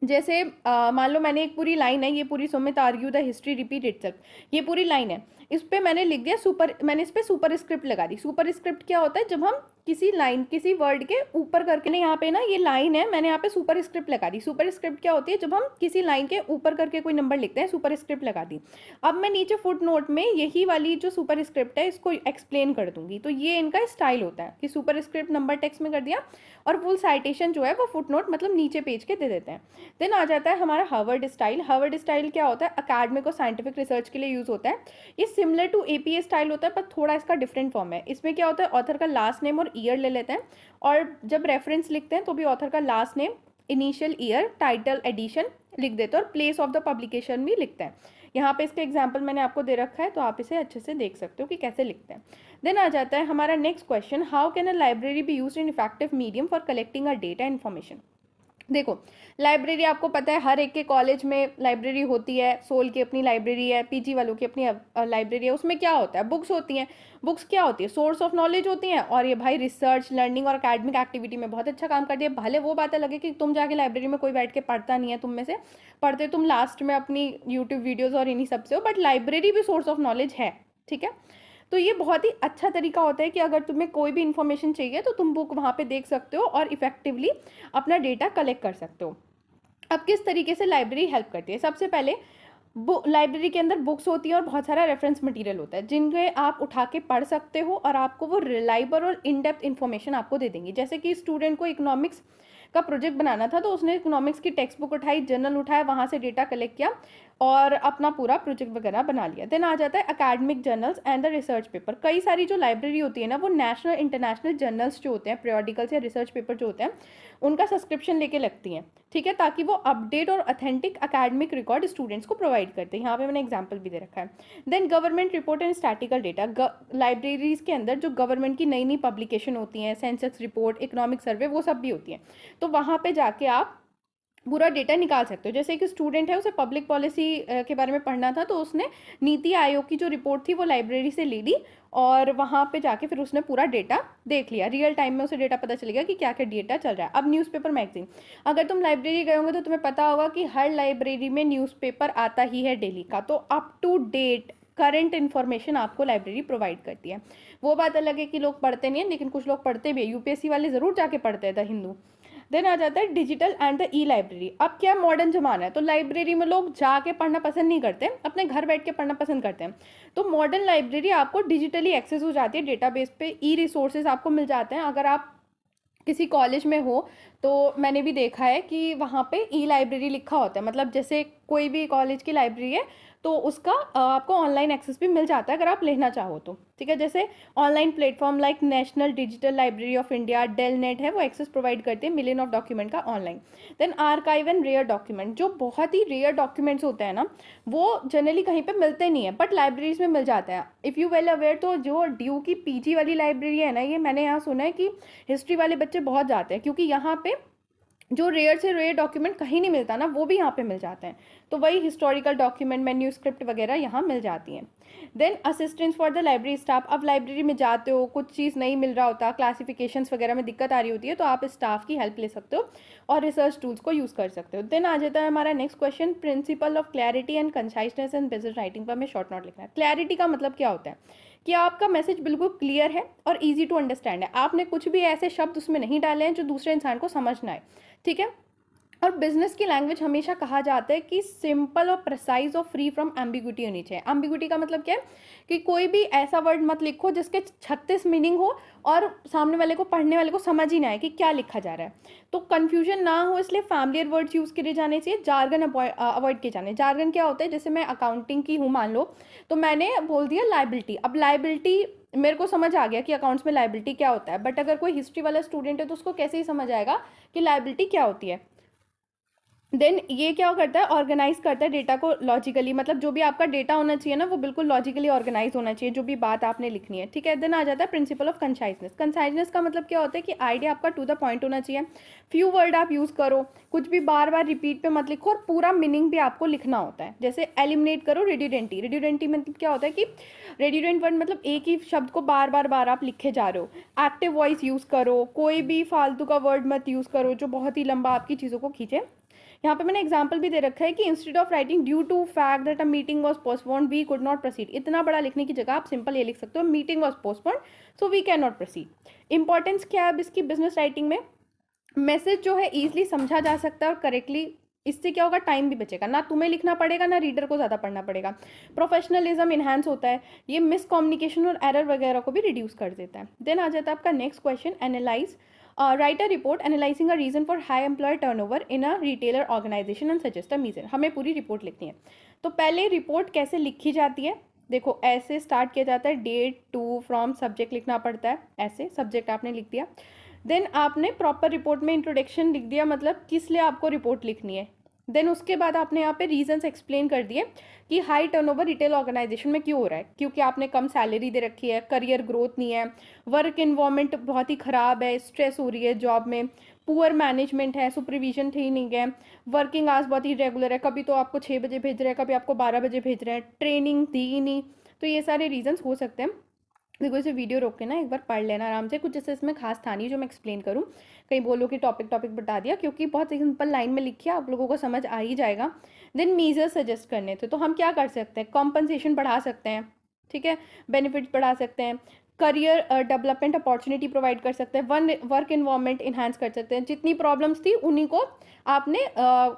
जैसे मान लो मैंने एक पूरी लाइन है, ये पूरी Sumit argue the history repeat itself, ये पूरी लाइन है, इस पर मैंने लिख दिया मैंने इस पर सुपर स्क्रिप्ट लगा दी। सुपर स्क्रिप्ट क्या होता है, जब हम किसी लाइन, किसी वर्ड के ऊपर करके, यहाँ पे ना ये लाइन है, मैंने यहाँ पे सुपर स्क्रिप्ट लगा दी। सुपर स्क्रिप्ट क्या होती है, जब हम किसी लाइन के ऊपर करके कोई नंबर लिखते हैं, सुपर स्क्रिप्ट लगा दी। अब मैं नीचे फुट नोट में यही वाली जो सुपर स्क्रिप्ट है इसको एक्सप्लेन कर दूंगी। तो ये इनका स्टाइल होता है कि सुपर स्क्रिप्ट नंबर टेक्स्ट में कर दिया और फुल साइटेशन जो है वो फुट नोट मतलब नीचे पेज के दे देते हैं। देन आ जाता है हमारा हार्वर्ड स्टाइल। हार्वर्ड स्टाइल क्या होता है, अकेडमिक और साइंटिफिक रिसर्च के लिए यूज होता है। ये सिमिलर टू एपीए स्टाइल होता है पर थोड़ा इसका डिफरेंट फॉर्म है। इसमें क्या होता है, ऑथर का लास्ट नेम और ईयर ले लेते हैं, और जब रेफरेंस लिखते हैं तो भी ऑथर का last name, initial year, title, edition लिख देते हैं और प्लेस ऑफ द पब्लिकेशन भी लिखते हैं। यहाँ पे इसका एग्जाम्पल मैंने आपको दे रखा है, तो आप इसे अच्छे से देख सकते हो कि कैसे लिखते हैं। देन आ जाता है हमारा next question, how can a library be used in effective medium for collecting a data information. देखो लाइब्रेरी आपको पता है हर एक के कॉलेज में लाइब्रेरी होती है, सोल की अपनी लाइब्रेरी है, पीजी वालों की अपनी लाइब्रेरी है। उसमें क्या होता है, बुक्स होती हैं। बुक्स क्या होती है, सोर्स ऑफ नॉलेज होती हैं, और ये भाई रिसर्च, लर्निंग और अकेडमिक एक्टिविटी में बहुत अच्छा काम करती है। भले वो बातें लगे कि तुम जाके लाइब्रेरी में कोई बैठ के पढ़ता नहीं है, तुम में से पढ़ते तुम लास्ट में अपनी यूट्यूब वीडियोज़ और इन्हीं सब से हो, बट लाइब्रेरी भी सोर्स ऑफ नॉलेज है, ठीक है। तो ये बहुत ही अच्छा तरीका होता है कि अगर तुम्हें कोई भी इन्फॉर्मेशन चाहिए तो तुम बुक वहाँ पे देख सकते हो और इफेक्टिवली अपना डेटा कलेक्ट कर सकते हो। अब किस तरीके से लाइब्रेरी हेल्प करती है, सबसे पहले लाइब्रेरी के अंदर बुक्स होती है और बहुत सारा रेफरेंस मटेरियल होता है जिनके आप उठा के पढ़ सकते हो, और आपको वो रिलायबल और इन डेप्थ इन्फॉर्मेशन आपको दे देंगी। जैसे कि स्टूडेंट को इकोनॉमिक्स का प्रोजेक्ट बनाना था तो उसने इकोनॉमिक्स की टेक्स्ट बुक उठाई, जर्नल उठाया, वहाँ से डेटा कलेक्ट किया और अपना पूरा प्रोजेक्ट वगैरह बना लिया। देन आ जाता है academic journals and the research paper. कई सारी जो लाइब्रेरी होती है ना, वो नेशनल इंटरनेशनल जर्नल्स जो होते हैं, पीरियोडिकल्स या रिसर्च पेपर जो होते हैं, उनका सब्सक्रिप्शन लेके लगती हैं, ठीक है, ताकि वो अपडेट और ऑथेंटिक अकेडमिक रिकॉर्ड स्टूडेंट्स को प्रोवाइड करते हैं। यहाँ पे मैंने एग्जांपल भी दे रखा है। Then government report and statical data. Libraries के अंदर जो गवर्नमेंट की नई नई पब्लिकेशन होती हैं, सेंसस रिपोर्ट, इकोनॉमिक सर्वे, वो सब भी होती हैं, तो वहाँ पे जाके आप पूरा डेटा निकाल सकते हो। जैसे एक स्टूडेंट है, उसे पब्लिक पॉलिसी के बारे में पढ़ना था, तो उसने नीति आयोग की जो रिपोर्ट थी वो लाइब्रेरी से ले ली और वहाँ पे जाके फिर उसने पूरा डेटा देख लिया। रियल टाइम में उसे डेटा पता चलेगा कि क्या क्या डेटा चल रहा है। अब न्यूज़पेपर मैगजीन, अगर तुम लाइब्रेरी गए होंगे तो तुम्हें पता होगा कि हर लाइब्रेरी में न्यूज़पेपर आता ही है डेली का, तो up to date current information आपको लाइब्रेरी प्रोवाइड करती है। वो बात अलग है कि लोग पढ़ते नहीं हैं, लेकिन कुछ लोग पढ़ते भी है। यूपीएससी वाले ज़रूर जाके पढ़ते हैं द हिंदू। देन आ जाता है digital and the E library. अब क्या मॉडर्न जमाना है, तो लाइब्रेरी में लोग जाके पढ़ना पसंद नहीं करते, अपने घर बैठ के पढ़ना पसंद करते हैं। तो मॉडर्न लाइब्रेरी आपको डिजिटली एक्सेस हो जाती है, डेटाबेस पे ई रिसोर्सेज आपको मिल जाते हैं। अगर आप किसी कॉलेज में हो तो मैंने भी देखा है कि वहाँ पे ई लाइब्रेरी लिखा होता है, मतलब जैसे कोई भी कॉलेज की लाइब्रेरी है तो उसका आपको ऑनलाइन एक्सेस भी मिल जाता है अगर आप लेना चाहो तो, ठीक है। जैसे online platform like national digital library of India, DELNET है, वो एक्सेस प्रोवाइड करते हैं मिलियन ऑफ डॉक्यूमेंट का online. Then archive and rare document, जो बहुत ही रेयर डॉक्यूमेंट्स होते हैं ना, वो जनरली कहीं पे मिलते नहीं है बट लाइब्रेरीज में मिल जाते हैं। इफ़ यू वेल अवेयर, तो जो ड्यू की पीजी वाली लाइब्रेरी है ना, ये मैंने यहाँ सुना है कि हिस्ट्री वाले बच्चे बहुत जाते हैं, क्योंकि यहाँ पे जो रेयर से रेयर डॉक्यूमेंट कहीं नहीं मिलता ना, वो भी यहाँ पे मिल जाते हैं। तो वही हिस्टोरिकल डॉक्यूमेंट, मैन्यूस्क्रिप्ट वगैरह यहाँ मिल जाती हैं। Then assistance for the library staff. अब लाइब्रेरी में जाते हो, कुछ चीज़ नहीं मिल रहा होता, क्लासिफिकेशंस वगैरह में दिक्कत आ रही होती है, तो आप स्टाफ की हेल्प ले सकते हो और रिसर्च टूल्स को यूज़ कर सकते हो। देन आ जाता है हमारा next question, principle of clarity and conciseness and business writing पर हमें शॉर्ट नोट लिखना है। क्लैरिटी का मतलब क्या होता है कि आपका मैसेज बिल्कुल क्लियर है और ईजी टू अंडरस्टैंड है, आपने कुछ भी ऐसे शब्द उसमें नहीं डाले हैं जो दूसरे इंसान को समझ ना आए, ठीक है। और बिजनेस की लैंग्वेज हमेशा कहा जाता है कि सिंपल और प्रिसाइज और फ्री फ्रॉम एम्बिग्यूटी होनी चाहिए। एम्बिग्यूटी का मतलब क्या है कि कोई भी ऐसा वर्ड मत लिखो जिसके 36 मीनिंग हो और सामने वाले को, पढ़ने वाले को समझ ही ना आए कि क्या लिखा जा रहा है, तो कन्फ्यूजन ना हो, इसलिए फैमिलियर वर्ड्स यूज़ किए जाने चाहिए, जार्गन अवॉइड किए जाने। जार्गन क्या होता है, जैसे मैं अकाउंटिंग की हूँ मान लो, तो मैंने बोल दिया लाइबिलिटी। अब लाइबिलिटी मेरे को समझ आ गया कि अकाउंट्स में लाइबिलिटी क्या होता है, बट अगर कोई हिस्ट्री वाला स्टूडेंट है तो उसको कैसे ही समझ आएगा कि लाइबिलिटी क्या होती है। देन ये क्या करता है, ऑर्गेनाइज करता है डेटा को लॉजिकली, मतलब जो भी आपका डेटा होना चाहिए ना वो बिल्कुल लॉजिकली ऑर्गेनाइज होना चाहिए, जो भी बात आपने लिखनी है, ठीक है। देन आ जाता है प्रिंसिपल ऑफ कंसाइजनेस। कंसाइजनेस का मतलब क्या होता है कि आइडिया आपका टू द पॉइंट होना चाहिए, फ्यू वर्ड आप यूज़ करो, कुछ भी बार बार रिपीट पे मत लिखो, और पूरा मीनिंग भी आपको लिखना होता है। जैसे एलिमिनेट करो रिड्यूडेंटी। रिड्यूडेंटी मतलब क्या होता है कि रेड्यूडेंट वर्ड मतलब एक ही शब्द को बार बार आप लिखे जा रहे हो। एक्टिव वॉइस यूज़ करो, कोई भी फालतू का वर्ड मत यूज़ करो जो बहुत ही लंबा आपकी चीज़ों को खींचे। यहाँ पे मैंने एग्जाम्पल भी दे रखा है कि instead of writing due to fact that a meeting was postponed we could not proceed, इतना बड़ा लिखने की जगह आप सिंपल ये लिख सकते हो meeting was postponed so we can not proceed. Importance क्या है अब इसकी बिजनेस राइटिंग में, मैसेज जो है ईजिली समझा जा सकता है और करेक्टली, इससे क्या होगा, टाइम भी बचेगा, ना तुम्हें लिखना पड़ेगा ना रीडर को ज़्यादा पढ़ना पड़ेगा। प्रोफेशनलिज्म इन्हांस होता है, ये मिसकम्युनिकेशन और एरर वगैरह को भी रिड्यूस कर देता है। देन आ जाता है आपका next question, analyse. Write a report analysing a reason for high employ turnover in a retailer organisation and suggest a measure. हमें पूरी रिपोर्ट लिखनी है, तो पहले रिपोर्ट कैसे लिखी जाती है, देखो ऐसे स्टार्ट किया जाता है, डेट टू फ्रॉम सब्जेक्ट लिखना पड़ता है, ऐसे सब्जेक्ट आपने लिख दिया। देन आपने प्रॉपर रिपोर्ट में इंट्रोडक्शन लिख दिया, मतलब किस लिए आपको रिपोर्ट लिखनी है। देन उसके बाद आपने यहाँ पे रीजंस एक्सप्लेन कर दिए कि हाई टर्नओवर रिटेल ऑर्गेनाइजेशन में क्यों हो रहा है, क्योंकि आपने कम सैलरी दे रखी है, करियर ग्रोथ नहीं है, वर्क इन्वायरमेंट बहुत ही ख़राब है, स्ट्रेस हो रही है जॉब में, पुअर मैनेजमेंट है, सुपरविजन ठीक नहीं है, वर्किंग आवर्स बहुत ही रेगुलर है, कभी तो आपको 6 बजे भेज रहे हैं, कभी आपको 12 बजे भेज रहे हैं, ट्रेनिंग दी ही नहीं। तो ये सारे रीजंस हो सकते हैं। देखो इसे वीडियो रोक के ना एक बार पढ़ लेना आराम से, कुछ जैसे इसमें खास था नहीं जो मैं एक्सप्लेन करूँ, कहीं बोलो कि टॉपिक टॉपिक बता दिया, क्योंकि बहुत सिंपल लाइन में लिखी है, आप लोगों को समझ आ ही जाएगा। देन मीजर सजेस्ट करने थे, तो हम क्या कर सकते हैं, कॉम्पनसेशन बढ़ा सकते हैं, ठीक है, बेनिफिट्स बढ़ा सकते हैं, करियर डेवलपमेंट अपॉर्चुनिटी प्रोवाइड कर सकते हैं, वर्क इन्वायरमेंट इन्हांस कर सकते हैं, जितनी प्रॉब्लम्स थी उन्हीं को आपने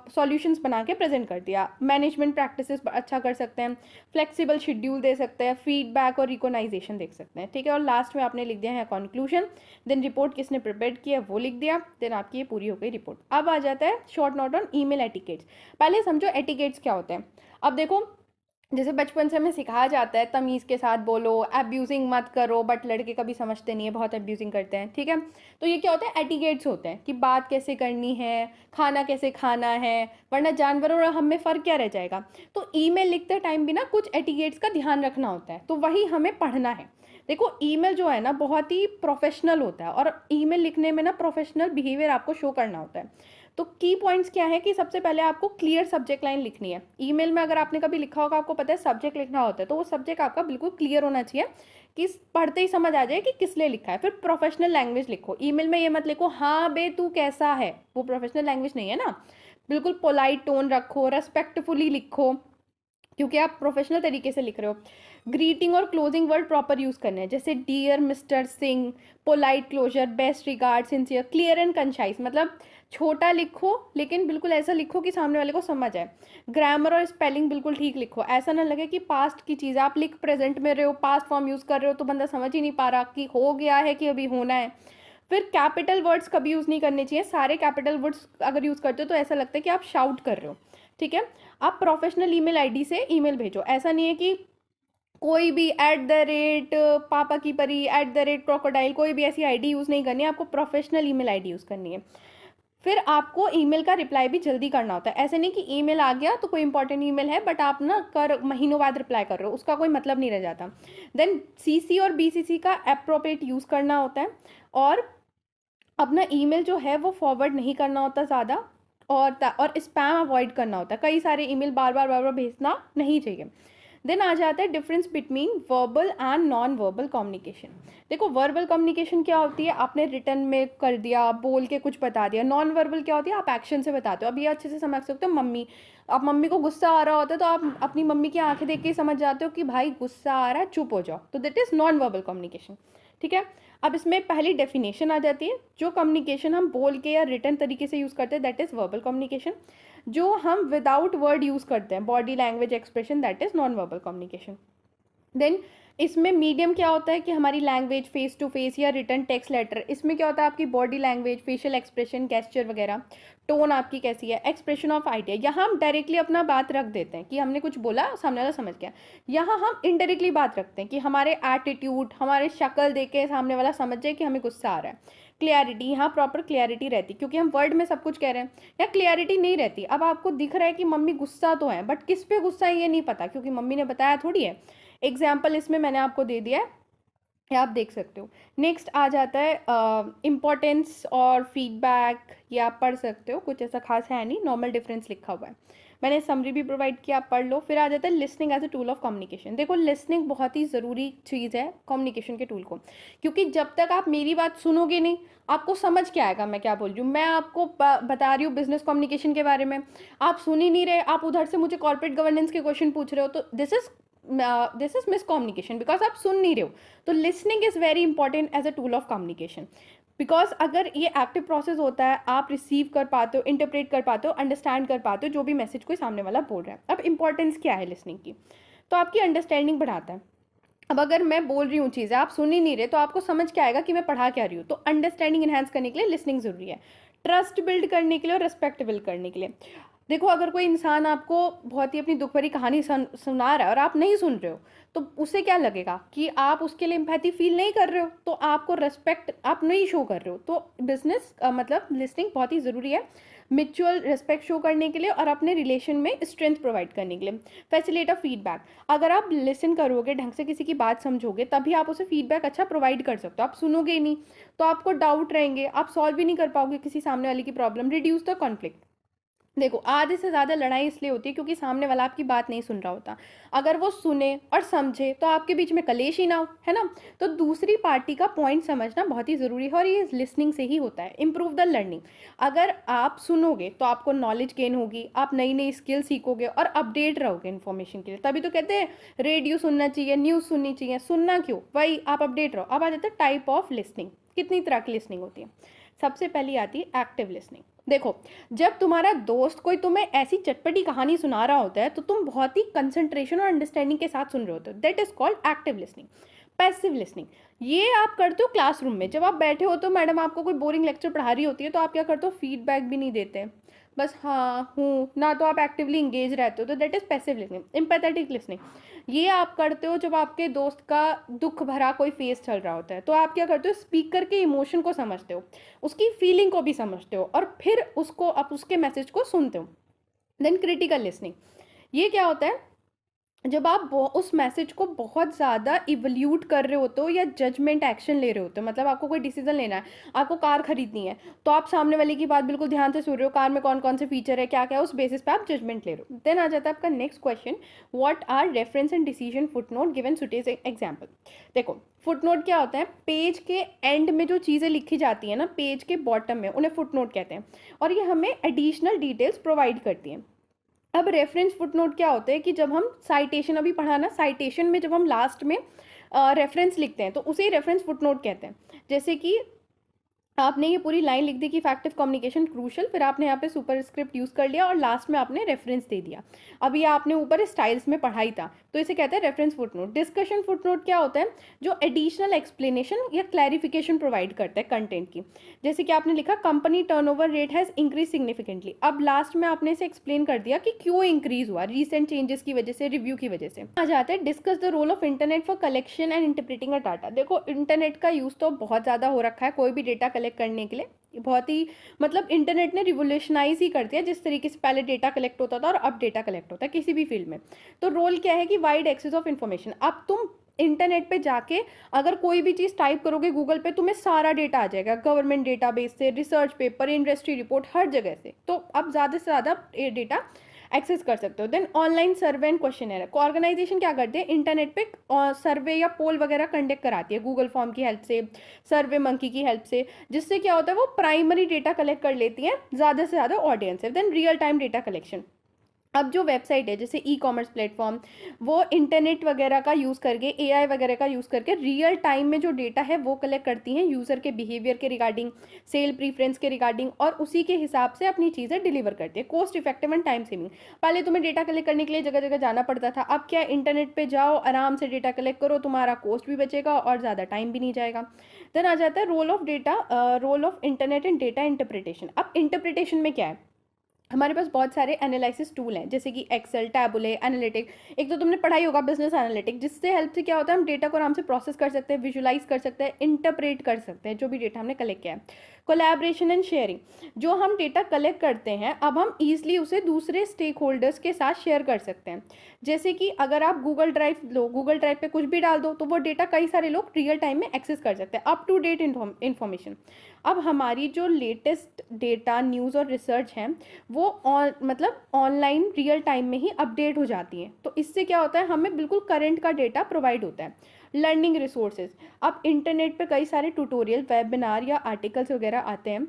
सॉल्यूशंस बना के प्रेजेंट कर दिया, मैनेजमेंट प्रैक्टिसेस अच्छा कर सकते हैं, फ्लेक्सिबल शेड्यूल दे सकते हैं, फीडबैक और रिकॉग्नाइजेशन देख सकते हैं, ठीक है। और लास्ट में आपने लिख दिया है कंक्लूजन, देन रिपोर्ट किसने प्रिपेयर किया वो लिख दिया, देन आपकी ये पूरी हो गई रिपोर्ट। अब आ जाता है short note on email etiquettes. पहले समझो एटिकेट्स क्या होते हैं। अब देखो जैसे बचपन से हमें सिखाया जाता है तमीज़ के साथ बोलो, अब्यूजिंग मत करो, बट लड़के कभी समझते नहीं है, बहुत अब्यूजिंग करते हैं, ठीक है। तो ये क्या होता है, एटिकेट्स होते हैं कि बात कैसे करनी है, खाना कैसे खाना है, वरना जानवरों और हम में फ़र्क क्या रह जाएगा। तो ईमेल लिखते टाइम भी ना कुछ एटिकेट्स का ध्यान रखना होता है, तो वही हमें पढ़ना है। देखो ईमेल जो है ना बहुत ही प्रोफेशनल होता है, और ईमेल लिखने में ना प्रोफेशनल बिहेवियर आपको शो करना होता है। तो की पॉइंट्स क्या है कि सबसे पहले आपको क्लियर सब्जेक्ट लाइन लिखनी है। ईमेल में अगर आपने कभी लिखा होगा, आपको पता है सब्जेक्ट लिखना होता है, तो वो सब्जेक्ट आपका बिल्कुल क्लियर होना चाहिए कि पढ़ते ही समझ आ जाए कि किस लिए लिखा है। फिर प्रोफेशनल लैंग्वेज लिखो, ईमेल में ये मत लिखो हाँ बे तू कैसा है, वो प्रोफेशनल लैंग्वेज नहीं है ना। बिल्कुल पोलाइट टोन रखो, रेस्पेक्टफुली लिखो, क्योंकि आप प्रोफेशनल तरीके से लिख रहे हो। ग्रीटिंग और क्लोजिंग वर्ड प्रॉपर यूज़ करने हैं, जैसे dear mister Singh, polite closure, best regard, sincere, clear and concise, मतलब छोटा लिखो लेकिन बिल्कुल ऐसा लिखो कि सामने वाले को समझ आए। ग्रामर और स्पेलिंग बिल्कुल ठीक लिखो, ऐसा ना लगे कि पास्ट की चीज़ आप लिख प्रेजेंट में रहे हो, पास्ट फॉर्म यूज़ कर रहे हो, तो बंदा समझ ही नहीं पा रहा कि हो गया है कि अभी होना है। फिर कैपिटल वर्ड्स कभी यूज़ नहीं करने चाहिए, सारे कैपिटल वर्ड्स अगर यूज़ करते हो तो ऐसा लगता है कि आप शाउट कर रहे हो, ठीक है। आप प्रोफेशनल ईमेल आईडी से ईमेल भेजो, ऐसा नहीं है कि कोई भी @, पापा की परी, @, कोई भी ऐसी आईडी यूज़ नहीं करनी है, आपको प्रोफेशनल ईमेल आईडी यूज़ करनी है। फिर आपको ईमेल का रिप्लाई भी जल्दी करना होता है, ऐसे नहीं कि ईमेल आ गया तो कोई इंपॉर्टेंट ईमेल है बट आप ना महीनों बाद रिप्लाई कर रहे हो, उसका कोई मतलब नहीं रह जाता। देन सीसी और बीसीसी का अप्रोप्रिएट यूज़ करना होता है, और अपना ईमेल जो है वो फॉरवर्ड नहीं करना होता ज़्यादा, और स्पैम अवॉइड करना होता है, कई सारे ईमेल बार बार भेजना नहीं चाहिए। देन आ जाता है difference between verbal and non verbal communication. देखो वर्बल कम्युनिकेशन क्या होती है, आपने रिटर्न में कर दिया, बोल के कुछ बता दिया। नॉन वर्बल क्या होती है, आप एक्शन से बताते हो। अब ये अच्छे से समझ सकते हो, मम्मी, आप मम्मी को गुस्सा आ रहा होता है तो आप अपनी मम्मी की आंखें देख के समझ जाते हो कि भाई गुस्सा आ रहा है, चुप हो जाओ, तो that is non verbal communication, ठीक है। अब इसमें पहली डेफिनेशन आ जाती है, जो कम्युनिकेशन हम बोल के या रिटर्न तरीके से यूज़ करते हैं दैट इज़ वर्बल कम्युनिकेशन, जो हम विदाउट वर्ड यूज़ करते हैं, body language expression, that is non verbal communication. Then इसमें मीडियम क्या होता है कि हमारी लैंग्वेज, फेस टू फेस या रिटर्न टेक्स्ट लेटर। इसमें क्या होता है आपकी body language, facial expression, gesture वगैरह, टोन आपकी कैसी है, एक्सप्रेशन ऑफ आइडिया। यहाँ हम डायरेक्टली अपना बात रख देते हैं कि हमने कुछ बोला, सामने वाला समझ गया। यहाँ हम इनडायरेक्टली बात रखते हैं कि हमारे एटीट्यूड, हमारे शक्ल देख के सामने वाला समझ जाए कि हमें गुस्सा आ रहा है। क्लियरिटी, यहाँ प्रॉपर क्लियरिटी रहती, क्योंकि हम वर्ड में सब कुछ कह रहे हैं। या क्लियरिटी नहीं रहती, अब आपको दिख रहा है कि मम्मी गुस्सा तो है, बट किस पे गुस्सा है ये नहीं पता, क्योंकि मम्मी ने बताया थोड़ी है। एग्जाम्पल इसमें मैंने आपको दे दिया है, ये आप देख सकते हो। नेक्स्ट आ जाता है इम्पोर्टेंस और फीडबैक, ये आप पढ़ सकते हो, कुछ ऐसा खास है नहीं, नॉर्मल डिफरेंस लिखा हुआ है। मैंने समरी भी प्रोवाइड किया, आप पढ़ लो। फिर आ जाता है listening as a tool of communication. देखो लिसनिंग बहुत ही ज़रूरी चीज़ है कम्युनिकेशन के टूल को, क्योंकि जब तक आप मेरी बात सुनोगे नहीं, आपको समझ क्या आएगा मैं क्या बोल रही हूँ। मैं आपको बता रही हूँ बिजनेस कम्युनिकेशन के बारे में, आप सुन ही नहीं रहे, आप उधर से मुझे कॉर्पोरेट गवर्नेंस के क्वेश्चन पूछ रहे हो, तो दिस इज मिसकम्युनिकेशन, बिकॉज आप सुन नहीं रहे हो। तो listening is very important as a tool of communication, because अगर ये एक्टिव प्रोसेस होता है, आप रिसीव कर पाते हो, इंटरप्रेट कर पाते हो, अंडरस्टैंड कर पाते हो जो भी मैसेज कोई सामने वाला बोल रहा है। अब इंपॉर्टेंस क्या है लिसनिंग की, तो आपकी अंडरस्टैंडिंग बढ़ाता है। अब अगर मैं बोल रही हूँ चीज़ें, आप सुन ही नहीं रहे, तो आपको समझ क्या आएगा कि मैं पढ़ा क्या रही हूँ। तो अंडरस्टैंडिंग इन्हांस करने के लिए लिसनिंग जरूरी है, ट्रस्ट बिल्ड करने के लिए और रिस्पेक्ट बिल्ड करने के लिए। देखो अगर कोई इंसान आपको बहुत ही अपनी दुख भरी कहानी सुना रहा है और आप नहीं सुन रहे हो, तो उसे क्या लगेगा कि आप उसके लिए एम्पैथी फील नहीं कर रहे हो, तो आपको रेस्पेक्ट आप नहीं शो कर रहे हो। तो बिजनेस मतलब लिसनिंग बहुत ही ज़रूरी है, म्यूचुअल रिस्पेक्ट शो करने के लिए और अपने रिलेशन में स्ट्रेंथ प्रोवाइड करने के लिए। फैसिलिटेट ऑफ फीडबैक, अगर आप लिसन करोगे, ढंग से किसी की बात समझोगे, तभी आप उसे फीडबैक अच्छा प्रोवाइड कर सकते हो। आप सुनोगे ही नहीं तो आपको डाउट रहेंगे, आप सॉल्व भी नहीं कर पाओगे किसी सामने वाले की प्रॉब्लम। रिड्यूस द कॉन्फ्लिक्ट, देखो आधे से ज़्यादा लड़ाई इसलिए होती है क्योंकि सामने वाला आपकी बात नहीं सुन रहा होता। अगर वो सुने और समझे तो आपके बीच में कलेश ही ना हो, है ना। तो दूसरी पार्टी का पॉइंट समझना बहुत ही ज़रूरी है और ये लिसनिंग से ही होता है। इम्प्रूव द लर्निंग, अगर आप सुनोगे तो आपको नॉलेज गेन होगी, आप नई नई स्किल सीखोगे और अपडेट रहोगे इन्फॉर्मेशन के लिए। तभी तो कहते हैं रेडियो सुनना चाहिए, न्यूज़ सुननी चाहिए। सुनना क्यों, वही आप अपडेट रहो। अब आ जाता है टाइप ऑफ लिसनिंग, कितनी तरह की लिसनिंग होती है। सबसे पहली आती है एक्टिव लिसनिंग। देखो जब तुम्हारा दोस्त कोई तुम्हें ऐसी चटपटी कहानी सुना रहा होता है तो तुम बहुत ही कंसंट्रेशन और अंडरस्टैंडिंग के साथ सुन रहे होते हो, that is called active listening. Passive listening, ये आप करते हो क्लासरूम में, जब आप बैठे हो तो मैडम आपको कोई बोरिंग लेक्चर पढ़ा रही होती है, तो आप क्या करते हो, फीडबैक भी नहीं देते, बस हाँ हूँ ना, तो आप एक्टिवली इंगेज रहते हो, तो that is passive listening. Empathetic listening, ये आप करते हो जब आपके दोस्त का दुख भरा कोई फेस चल रहा होता है, तो आप क्या करते हो, स्पीकर के इमोशन को समझते हो, उसकी फीलिंग को भी समझते हो और फिर उसको आप उसके मैसेज को सुनते हो। देन क्रिटिकल लिसनिंग, ये क्या होता है, जब आप उस मैसेज को बहुत ज़्यादा इवल्यूट कर रहे होते हो या जजमेंट एक्शन ले रहे होते हो, मतलब आपको कोई डिसीजन लेना है, आपको कार खरीदनी है, तो आप सामने वाले की बात बिल्कुल ध्यान से सुन रहे हो, कार में कौन कौन से फीचर है, क्या क्या है, उस बेसिस पे आप जजमेंट ले रहे हो। देन आ जाता है आपका next question, what are reference and decision footnote given suitable example. देखो फुटनोट क्या होता है, पेज के एंड में जो चीज़ें लिखी जाती है ना, पेज के बॉटम में, उन्हें फुटनोट कहते हैं और ये हमें एडिशनल डिटेल्स प्रोवाइड करती हैं। अब रेफरेंस फुटनोट क्या होते हैं कि जब हम साइटेशन, अभी पढ़ा ना, साइटेशन में जब हम लास्ट में रेफरेंस लिखते हैं तो उसे ही रेफरेंस फुटनोट कहते हैं। जैसे कि आपने ये पूरी लाइन लिख दी कि इफेक्टिव कम्युनिकेशन क्रूशल, फिर आपने यहाँ पे सुपर स्क्रिप्ट यूज़ कर लिया और लास्ट में आपने रेफरेंस दे दिया। अब ये आपने ऊपर स्टाइल्स में पढ़ाई था, तो इसे कहते हैं रेफरेंस फुटनोट। डिस्कशन फुटनोट क्या होता है, जो एडिशनल एक्सप्लेनेशन या क्लैरिफिकेशन प्रोवाइड करता है कंटेंट की। जैसे कि आपने लिखा company turnover rate has increase significantly, अब लास्ट में आपने इसे एक्सप्लेन कर दिया कि क्यों इंक्रीज हुआ, रिसेंट चेंजेस की वजह से, रिव्यू की वजह से। आ जाता है discuss the role of internet for collection and interpreting a data. देखो इंटरनेट का यूज़ तो बहुत ज़्यादा हो रखा है कोई भी डेटा कलेक्ट करने के लिए, बहुत ही मतलब इंटरनेट ने रिवोल्यूशनाइज ही कर दिया जिस तरीके से पहले डेटा कलेक्ट होता था और अब डेटा कलेक्ट होता है किसी भी फील्ड में। तो रोल क्या है कि वाइड एक्सेस ऑफ इन्फॉर्मेशन, अब तुम इंटरनेट पे जाके अगर कोई भी चीज़ टाइप करोगे गूगल पे, तुम्हें सारा डेटा आ जाएगा, गवर्नमेंट डेटाबेस से, रिसर्च पेपर, इंडस्ट्री रिपोर्ट, हर जगह से। तो अब ज़्यादा से ज़्यादा डेटा एक्सेस कर सकते हो। Then online survey and question को ऑर्गेनाइजेशन क्या करते हैं, इंटरनेट पे सर्वे या पोल वगैरह कंडक्ट कराती है गूगल फॉर्म की हेल्प से, सर्वे मंकी की हेल्प से, जिससे क्या होता है वो प्राइमरी डेटा कलेक्ट कर लेती है ज़्यादा से ज़्यादा ऑडियंस है। Then real time data collection, अब जो वेबसाइट है जैसे ई कॉमर्स प्लेटफॉर्म, वो इंटरनेट वगैरह का यूज़ करके, एआई वगैरह का यूज़ करके रियल टाइम में जो डेटा है वो कलेक्ट करती हैं यूज़र के बिहेवियर के रिगार्डिंग, सेल प्रीफरेंस के रिगार्डिंग, और उसी के हिसाब से अपनी चीज़ें डिलीवर करती है। Cost effective and time saving. पहले तुम्हें डेटा कलेक्ट करने के लिए जगह जगह जाना पड़ता था, अब क्या, इंटरनेट पर जाओ, आराम से डेटा कलेक्ट करो, तुम्हारा कॉस्ट भी बचेगा और ज़्यादा टाइम भी नहीं जाएगा। देन आ जाता है role of data, role of internet and data interpretation. अब इंटरप्रिटेशन में क्या है, हमारे पास बहुत सारे एनालिसिस टूल हैं जैसे कि एक्सेल, टैबुले, एनालिटिक। एक तो तुमने पढ़ाई होगा बिजनेस एनालिटिक, जिससे हेल्प से क्या होता है, हम डेटा को आराम से प्रोसेस कर सकते हैं, विजुलाइज कर सकते हैं, इंटरप्रेट कर सकते हैं जो भी डेटा हमने कलेक्ट किया है। कोलैबोरेशन एंड शेयरिंग, जो हम डेटा कलेक्ट करते हैं अब हम ईजिली उसे दूसरे स्टेक होल्डर्स के साथ शेयर कर सकते हैं। जैसे कि अगर आप गूगल ड्राइव लो, गूगल ड्राइव पे कुछ भी डाल दो तो वो डेटा कई सारे लोग रियल टाइम में एक्सेस कर सकते हैं, अप टू डेट इन्फॉर्मेशन। अब हमारी जो लेटेस्ट डेटा, न्यूज़ और रिसर्च हैं वो मतलब ऑनलाइन रियल टाइम में ही अपडेट हो जाती हैं, तो इससे क्या होता है, हमें बिल्कुल करंट का डेटा प्रोवाइड होता है। लर्निंग रिसोर्सेज, अब इंटरनेट पे कई सारे ट्यूटोरियल, वेबिनार या आर्टिकल्स वगैरह आते हैं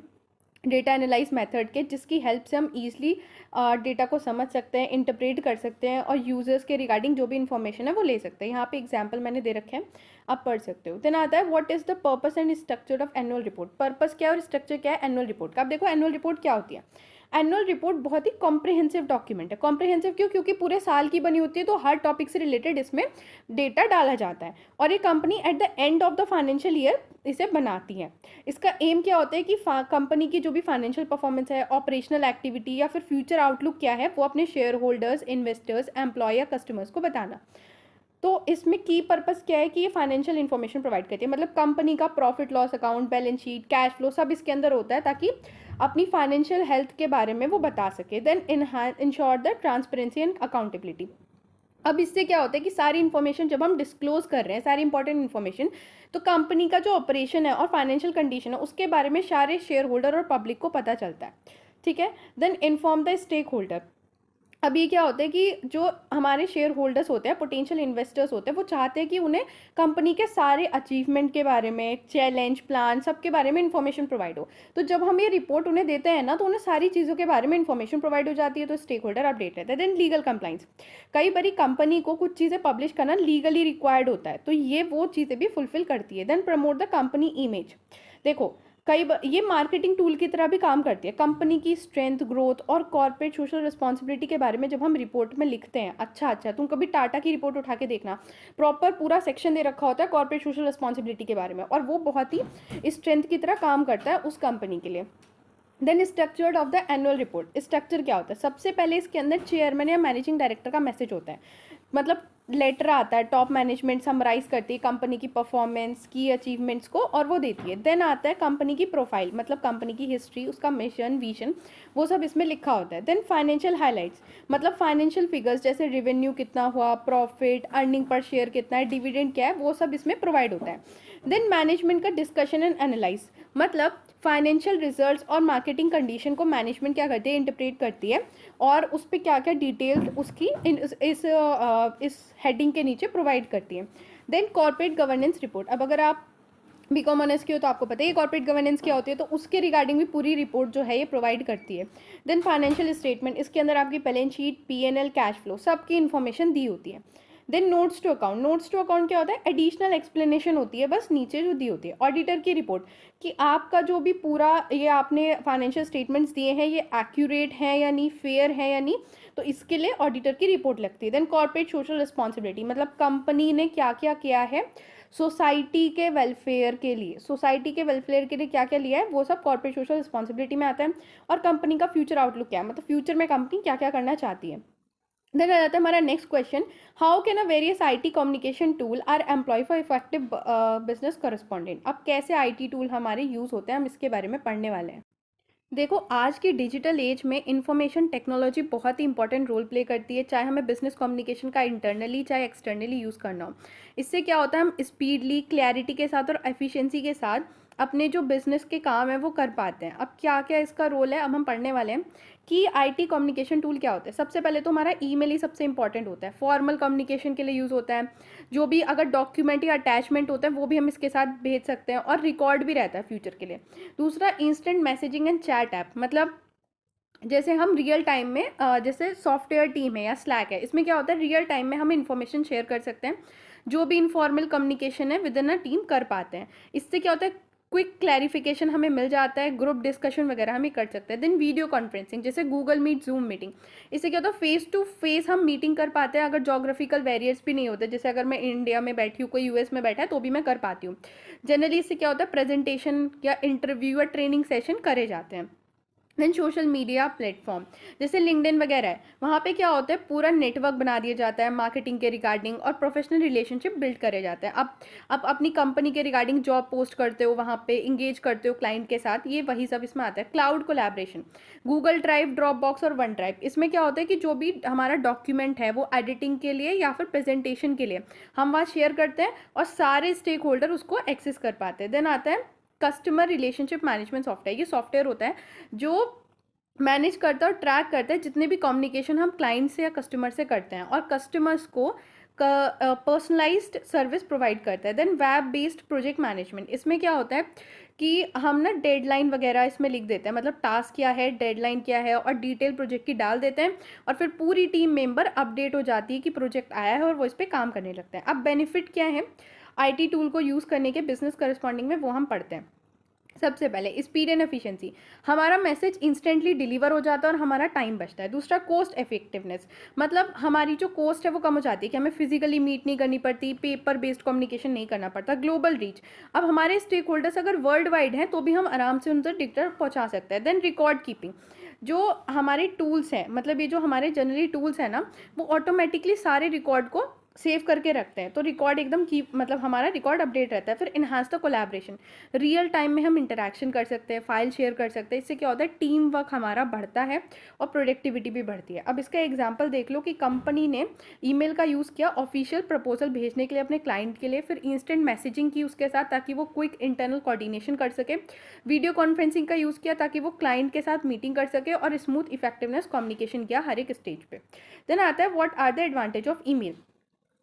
डेटा एनालाइज मेथड के, जिसकी हेल्प से हम ईजिली डेटा को समझ सकते हैं, इंटरप्रेट कर सकते हैं और यूजर्स के रिगार्डिंग जो भी इन्फॉर्मेशन है वो ले सकते हैं। यहाँ पे एग्जांपल मैंने दे रखे हैं, आप पढ़ सकते हो। देन आता है what is the purpose and structure of annual report. Purpose क्या है और स्ट्रक्चर क्या है एनुअल रिपोर्ट का। अब देखो एनुअल रिपोर्ट क्या होती है। एनुअल रिपोर्ट बहुत ही कॉम्प्रिहेंसिव डॉक्यूमेंट है। कॉम्प्रिहेंसिव क्यों, क्योंकि पूरे साल की बनी होती है, तो हर टॉपिक से रिलेटेड इसमें डेटा डाला जाता है, और ये company at the end of the financial year इसे बनाती है। इसका एम क्या होता है कि कंपनी की जो भी फाइनेंशियल परफॉर्मेंस है, ऑपरेशनल एक्टिविटी या फिर फ्यूचर आउटलुक क्या है, वो अपने शेयर होल्डर्स, इन्वेस्टर्स, एम्प्लॉय या कस्टमर्स को बताना। तो इसमें की पर्पस क्या है कि ये फाइनेंशियल इन्फॉर्मेशन प्रोवाइड करती है, मतलब कंपनी का profit loss account, balance sheet, cash flow सब इसके अंदर होता है, ताकि अपनी फाइनेंशियल हेल्थ के बारे में वो बता सके। Then ensure the transparency and accountability. अब इससे क्या होता है कि सारी इन्फॉर्मेशन जब हम डिस्क्लोज कर रहे हैं, सारी इंपॉर्टेंट इन्फॉर्मेशन, तो कंपनी का जो ऑपरेशन है और फाइनेंशियल कंडीशन है उसके बारे में सारे शेयर होल्डर और पब्लिक को पता चलता है। ठीक है। Then inform the stakeholder. अब ये क्या होता है कि जो हमारे शेयर होल्डर्स होते हैं, पोटेंशियल इन्वेस्टर्स होते हैं, वो चाहते हैं कि उन्हें कंपनी के सारे अचीवमेंट के बारे में, चैलेंज, प्लान, सब के बारे में इन्फॉर्मेशन प्रोवाइड हो। तो जब हम ये रिपोर्ट उन्हें देते हैं ना, तो उन्हें सारी चीज़ों के बारे में इन्फॉर्मेशन प्रोवाइड हो जाती है, तो स्टेक होल्डर अपडेट रहता है। देन लीगल कंप्लाइंस, कई बारी कंपनी को कुछ चीज़ें पब्लिश करना लीगली रिक्वायर्ड होता है, तो ये वो चीज़ें भी फुलफिल करती है। Then promote the company image. देखो कई बार ये मार्केटिंग टूल की तरह भी काम करती है। कंपनी की स्ट्रेंथ, ग्रोथ और कॉर्पोरेट सोशल रिस्पॉन्सिबिलिटी के बारे में जब हम रिपोर्ट में लिखते हैं, अच्छा तुम कभी टाटा की रिपोर्ट उठा के देखना, प्रॉपर पूरा सेक्शन दे रखा होता है कॉर्पोरेट सोशल रिस्पॉन्सिबिलिटी के बारे में, और वो बहुत ही स्ट्रेंथ की तरह काम करता है उस कंपनी के लिए। Then structured of the annual report. Structure क्या होता है, सबसे पहले इसके अंदर चेयरमैन या मैनेजिंग डायरेक्टर का मैसेज होता है, मतलब लेटर आता है, टॉप मैनेजमेंट समराइज करती है कंपनी की परफॉर्मेंस की अचीवमेंट्स को और वो देती है। देन आता है कंपनी की प्रोफाइल, मतलब कंपनी की हिस्ट्री, उसका मिशन, विजन, वो सब इसमें लिखा होता है। देन फाइनेंशियल हाइलाइट्स, मतलब फाइनेंशियल फिगर्स जैसे रेवेन्यू कितना हुआ, प्रॉफिट, अर्निंग पर शेयर कितना है, डिविडेंड क्या है, वो सब इसमें प्रोवाइड होता है। देन मैनेजमेंट का डिस्कशन एंड एनालाइज, मतलब फाइनेंशियल रिजल्ट्स और मार्केटिंग कंडीशन को मैनेजमेंट क्या करती है, इंटरप्रेट करती है, और उस पर क्या क्या डिटेल्स उसकी इस हेडिंग के नीचे प्रोवाइड करती है। Then corporate governance report. अब अगर आप बीकॉम ऑनर्स की हो तो आपको पता है ये कॉर्पोरेट गवर्नेंस क्या होती है, तो उसके रिगार्डिंग भी पूरी रिपोर्ट जो है ये प्रोवाइड करती है। देन फाइनेंशियल स्टेटमेंट, इसके अंदर आपकी balance sheet, PNL, cash flow, सबकी इन्फॉर्मेशन दी होती है। Then notes to account. Notes to account क्या होता है, एडिशनल एक्सप्लेनेशन होती है बस नीचे जो दी होती है। ऑडिटर की रिपोर्ट, कि आपका जो भी पूरा ये आपने फाइनेंशियल स्टेटमेंट्स दिए हैं ये एक्यूरेट हैं या नहीं, फेयर है या नहीं, तो इसके लिए ऑडिटर की रिपोर्ट लगती है। देन कॉर्पोरेट सोशल रिस्पॉन्सिबिलिटी, मतलब कंपनी ने क्या क्या किया है सोसाइटी के वेलफेयर के लिए, सोसाइटी के वेलफेयर के लिए क्या क्या लिया है, वो सब कॉर्पोरेट सोशल रिस्पॉन्सिबिलिटी में आता है। और कंपनी का फ्यूचर आउटलुक क्या है, मतलब फ्यूचर में कंपनी क्या क्या करना चाहती है। देन आ जाता है हमारा next question, how can a various IT communication tool are employ for effective business correspondent. अब कैसे आईटी टूल हमारे यूज़ होते हैं, हम इसके बारे में पढ़ने वाले हैं। देखो आज की डिजिटल एज में इंफॉर्मेशन टेक्नोलॉजी बहुत ही इंपॉर्टेंट रोल प्ले करती है, चाहे हमें बिजनेस कम्युनिकेशन का इंटरनली चाहे एक्सटर्नली यूज़ करना हो। इससे क्या होता है, हम स्पीडली, क्लैरिटी के साथ और एफिशिएंसी के साथ अपने जो बिजनेस के काम है वो कर पाते हैं। अब क्या क्या इसका रोल है, अब हम पढ़ने वाले हैं कि आईटी कम्युनिकेशन टूल क्या होता है। सबसे पहले तो हमारा ईमेल ही सबसे इंपॉर्टेंट होता है, फॉर्मल कम्युनिकेशन के लिए यूज़ होता है, जो भी अगर डॉक्यूमेंट या अटैचमेंट होता है वो भी हम इसके साथ भेज सकते हैं, और रिकॉर्ड भी रहता है फ्यूचर के लिए। दूसरा instant messaging and chat app, मतलब जैसे हम रियल टाइम में जैसे सॉफ्टवेयर टीम है या स्लैक है, इसमें क्या होता है, रियल टाइम में हम इंफॉर्मेशन शेयर कर सकते हैं, जो भी इनफॉर्मल कम्युनिकेशन है विद इन अ टीम कर पाते हैं। इससे क्या होता है, क्विक क्लैरिफिकेशन हमें मिल जाता है, ग्रुप डिस्कशन वगैरह हम कर सकते हैं। देन वीडियो कॉन्फ्रेंसिंग, जैसे गूगल मीट, जूम मीटिंग, इससे क्या होता है, फेस टू फेस हम मीटिंग कर पाते हैं, अगर जोग्राफिकल बैरियर्स भी नहीं होते, जैसे अगर मैं इंडिया में बैठी हूँ, कोई यूएस में बैठा है तो भी मैं कर पाती हूँ। जनरली इससे क्या होता है, प्रेजेंटेशन या इंटरव्यू या ट्रेनिंग सेशन करे जाते हैं। देन सोशल मीडिया प्लेटफॉर्म, जैसे लिंक्डइन वगैरह है, वहाँ पे क्या होता है, पूरा नेटवर्क बना दिया जाता है मार्केटिंग के रिगार्डिंग, और प्रोफेशनल रिलेशनशिप बिल्ड करे जाते हैं। अब अपनी कंपनी के रिगार्डिंग जॉब पोस्ट करते हो, वहाँ पे इंगेज करते हो क्लाइंट के साथ, ये वही सब इसमें आता है। Cloud collaboration, Google drive, drop box और वन ड्राइव, इसमें क्या होता है कि जो भी हमारा डॉक्यूमेंट है वो एडिटिंग के लिए या फिर प्रेजेंटेशन के लिए हम वहाँ शेयर करते हैं और सारे स्टेक होल्डर उसको एक्सेस कर पाते हैं। देन आता है कस्टमर रिलेशनशिप मैनेजमेंट सॉफ्टवेयर, ये सॉफ्टवेयर होता है जो मैनेज करता है और ट्रैक करता है जितने भी कम्युनिकेशन हम क्लाइंट से या कस्टमर से करते हैं, और कस्टमर्स को पर्सनलाइज्ड सर्विस प्रोवाइड करता है। Then web based project management, इसमें क्या होता है कि हम ना डेडलाइन वगैरह इसमें लिख देते हैं, मतलब टास्क क्या है, डेडलाइन क्या है, और डिटेल प्रोजेक्ट की डाल देते हैं, और फिर पूरी टीम मेंबर अपडेट हो जाती है कि प्रोजेक्ट आया है और वो इस पर काम करने लगते हैं। अब बेनिफिट क्या है आईटी टूल को यूज़ करने के बिजनेस करस्पॉन्डिंग में, वो हम पढ़ते हैं। सबसे पहले स्पीड एंड एफिशिएंसी, हमारा मैसेज इंस्टेंटली डिलीवर हो जाता है और हमारा टाइम बचता है। दूसरा कॉस्ट इफेक्टिवनेस, मतलब हमारी जो कॉस्ट है वो कम हो जाती है कि हमें फिजिकली मीट नहीं करनी पड़ती, पेपर बेस्ड कम्युनिकेशन नहीं करना पड़ता। ग्लोबल रीच, अब हमारे स्टेक होल्डर्स अगर वर्ल्ड वाइड हैं तो भी हम आराम से उनसे डिटेल पहुंचा सकते हैं। देन रिकॉर्ड कीपिंग, जो हमारे टूल्स हैं, मतलब ये जो हमारे जनरली टूल्स हैं ना, वो ऑटोमेटिकली सारे रिकॉर्ड को सेव करके रखते हैं, तो रिकॉर्ड एकदम की मतलब हमारा रिकॉर्ड अपडेट रहता है। फिर enhance the collaboration, real time में हम इंटरेक्शन कर सकते हैं, फाइल शेयर कर सकते हैं, इससे क्या होता है, टीम वर्क हमारा बढ़ता है और प्रोडक्टिविटी भी बढ़ती है। अब इसका एग्जांपल देख लो कि कंपनी ने ईमेल का यूज़ किया ऑफिशियल प्रपोजल भेजने के लिए अपने क्लाइंट के लिए, फिर इंस्टेंट मैसेजिंग की उसके साथ ताकि वो क्विक इंटरनल कोऑर्डिनेशन कर सके, वीडियो कॉन्फ्रेंसिंग का यूज़ किया ताकि वो क्लाइंट के साथ मीटिंग कर सके, और स्मूथ इफेक्टिवनेस कम्युनिकेशन किया हर एक स्टेज पे। देन आता है what are the advantage of email,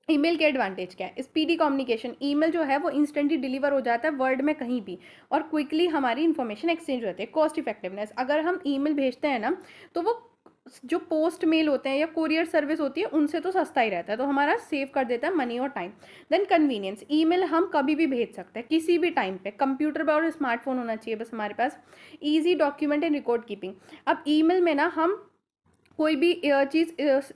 email के एडवांटेज क्या है, स्पीडी कम्युनिकेशन, ईमेल जो है वो इंस्टेंटली डिलीवर हो जाता है वर्ल्ड में कहीं भी, और क्विकली हमारी इन्फॉर्मेशन एक्सचेंज होती है। कॉस्ट इफेक्टिवनेस, अगर हम ईमेल भेजते हैं ना तो वो जो पोस्ट मेल होते हैं या कोरियर सर्विस होती है उनसे तो सस्ता ही रहता है, तो हमारा सेव कर देता है मनी और टाइम। देन कन्वीनियंस, ईमेल हम कभी भी भेज सकते हैं किसी भी टाइम पे, कंप्यूटर पर और स्मार्टफोन होना चाहिए बस हमारे पास। Easy document and record keeping, अब ईमेल में ना हम कोई भी चीज़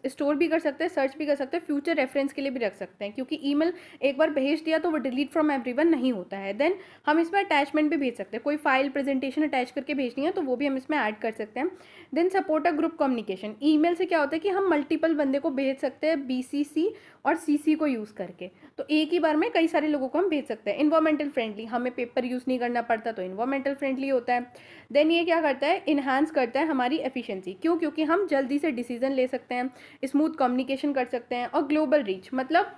स्टोर भी कर सकते हैं, सर्च भी कर सकते हैं, फ्यूचर रेफरेंस के लिए भी रख सकते हैं, क्योंकि ईमेल एक बार भेज दिया तो वो डिलीट फ्रॉम एवरीवन नहीं होता है। देन हम इसमें अटैचमेंट भी भेज सकते हैं, कोई फाइल प्रेजेंटेशन अटैच करके भेजनी है तो वो भी हम इसमें ऐड कर सकते हैं। Then support a group communication, email से क्या होता है कि हम मल्टीपल बंदे को भेज सकते हैं बीसीसी और सीसी को यूज़ करके, तो एक ही बार में कई सारे लोगों को हम भेज सकते हैं। इन्वायरमेंटल फ्रेंडली, हमें पेपर यूज़ नहीं करना पड़ता तो इन्वायरमेंटल फ्रेंडली होता है। देन ये क्या करता है, इन्हांस करता है हमारी एफिशिएंसी, क्यों, क्योंकि हम जल्दी से डिसीजन ले सकते हैं, स्मूथ कम्युनिकेशन कर सकते हैं। और ग्लोबल रीच, मतलब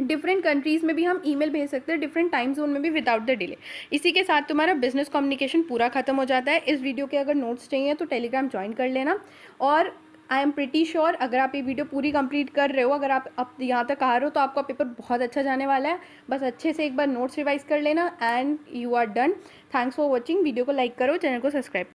डिफरेंट कंट्रीज़ में भी हम ईमेल भेज सकते हैं, डिफरेंट टाइम जोन में भी विदाउट द डिले। इसी के साथ तुम्हारा बिजनेस कम्युनिकेशन पूरा खत्म हो जाता है। इस वीडियो के अगर नोट्स चाहिए तो टेलीग्राम ज्वाइन कर लेना, और आई एम प्रिटी श्योर अगर आप ये वीडियो पूरी कंप्लीट कर रहे हो, अगर आप अब यहाँ तक आ रहे हो तो आपका पेपर बहुत अच्छा जाने वाला है। बस अच्छे से एक बार नोट्स रिवाइज कर लेना and you are done. Thanks for watching, video को लाइक करो, चैनल को सब्सक्राइब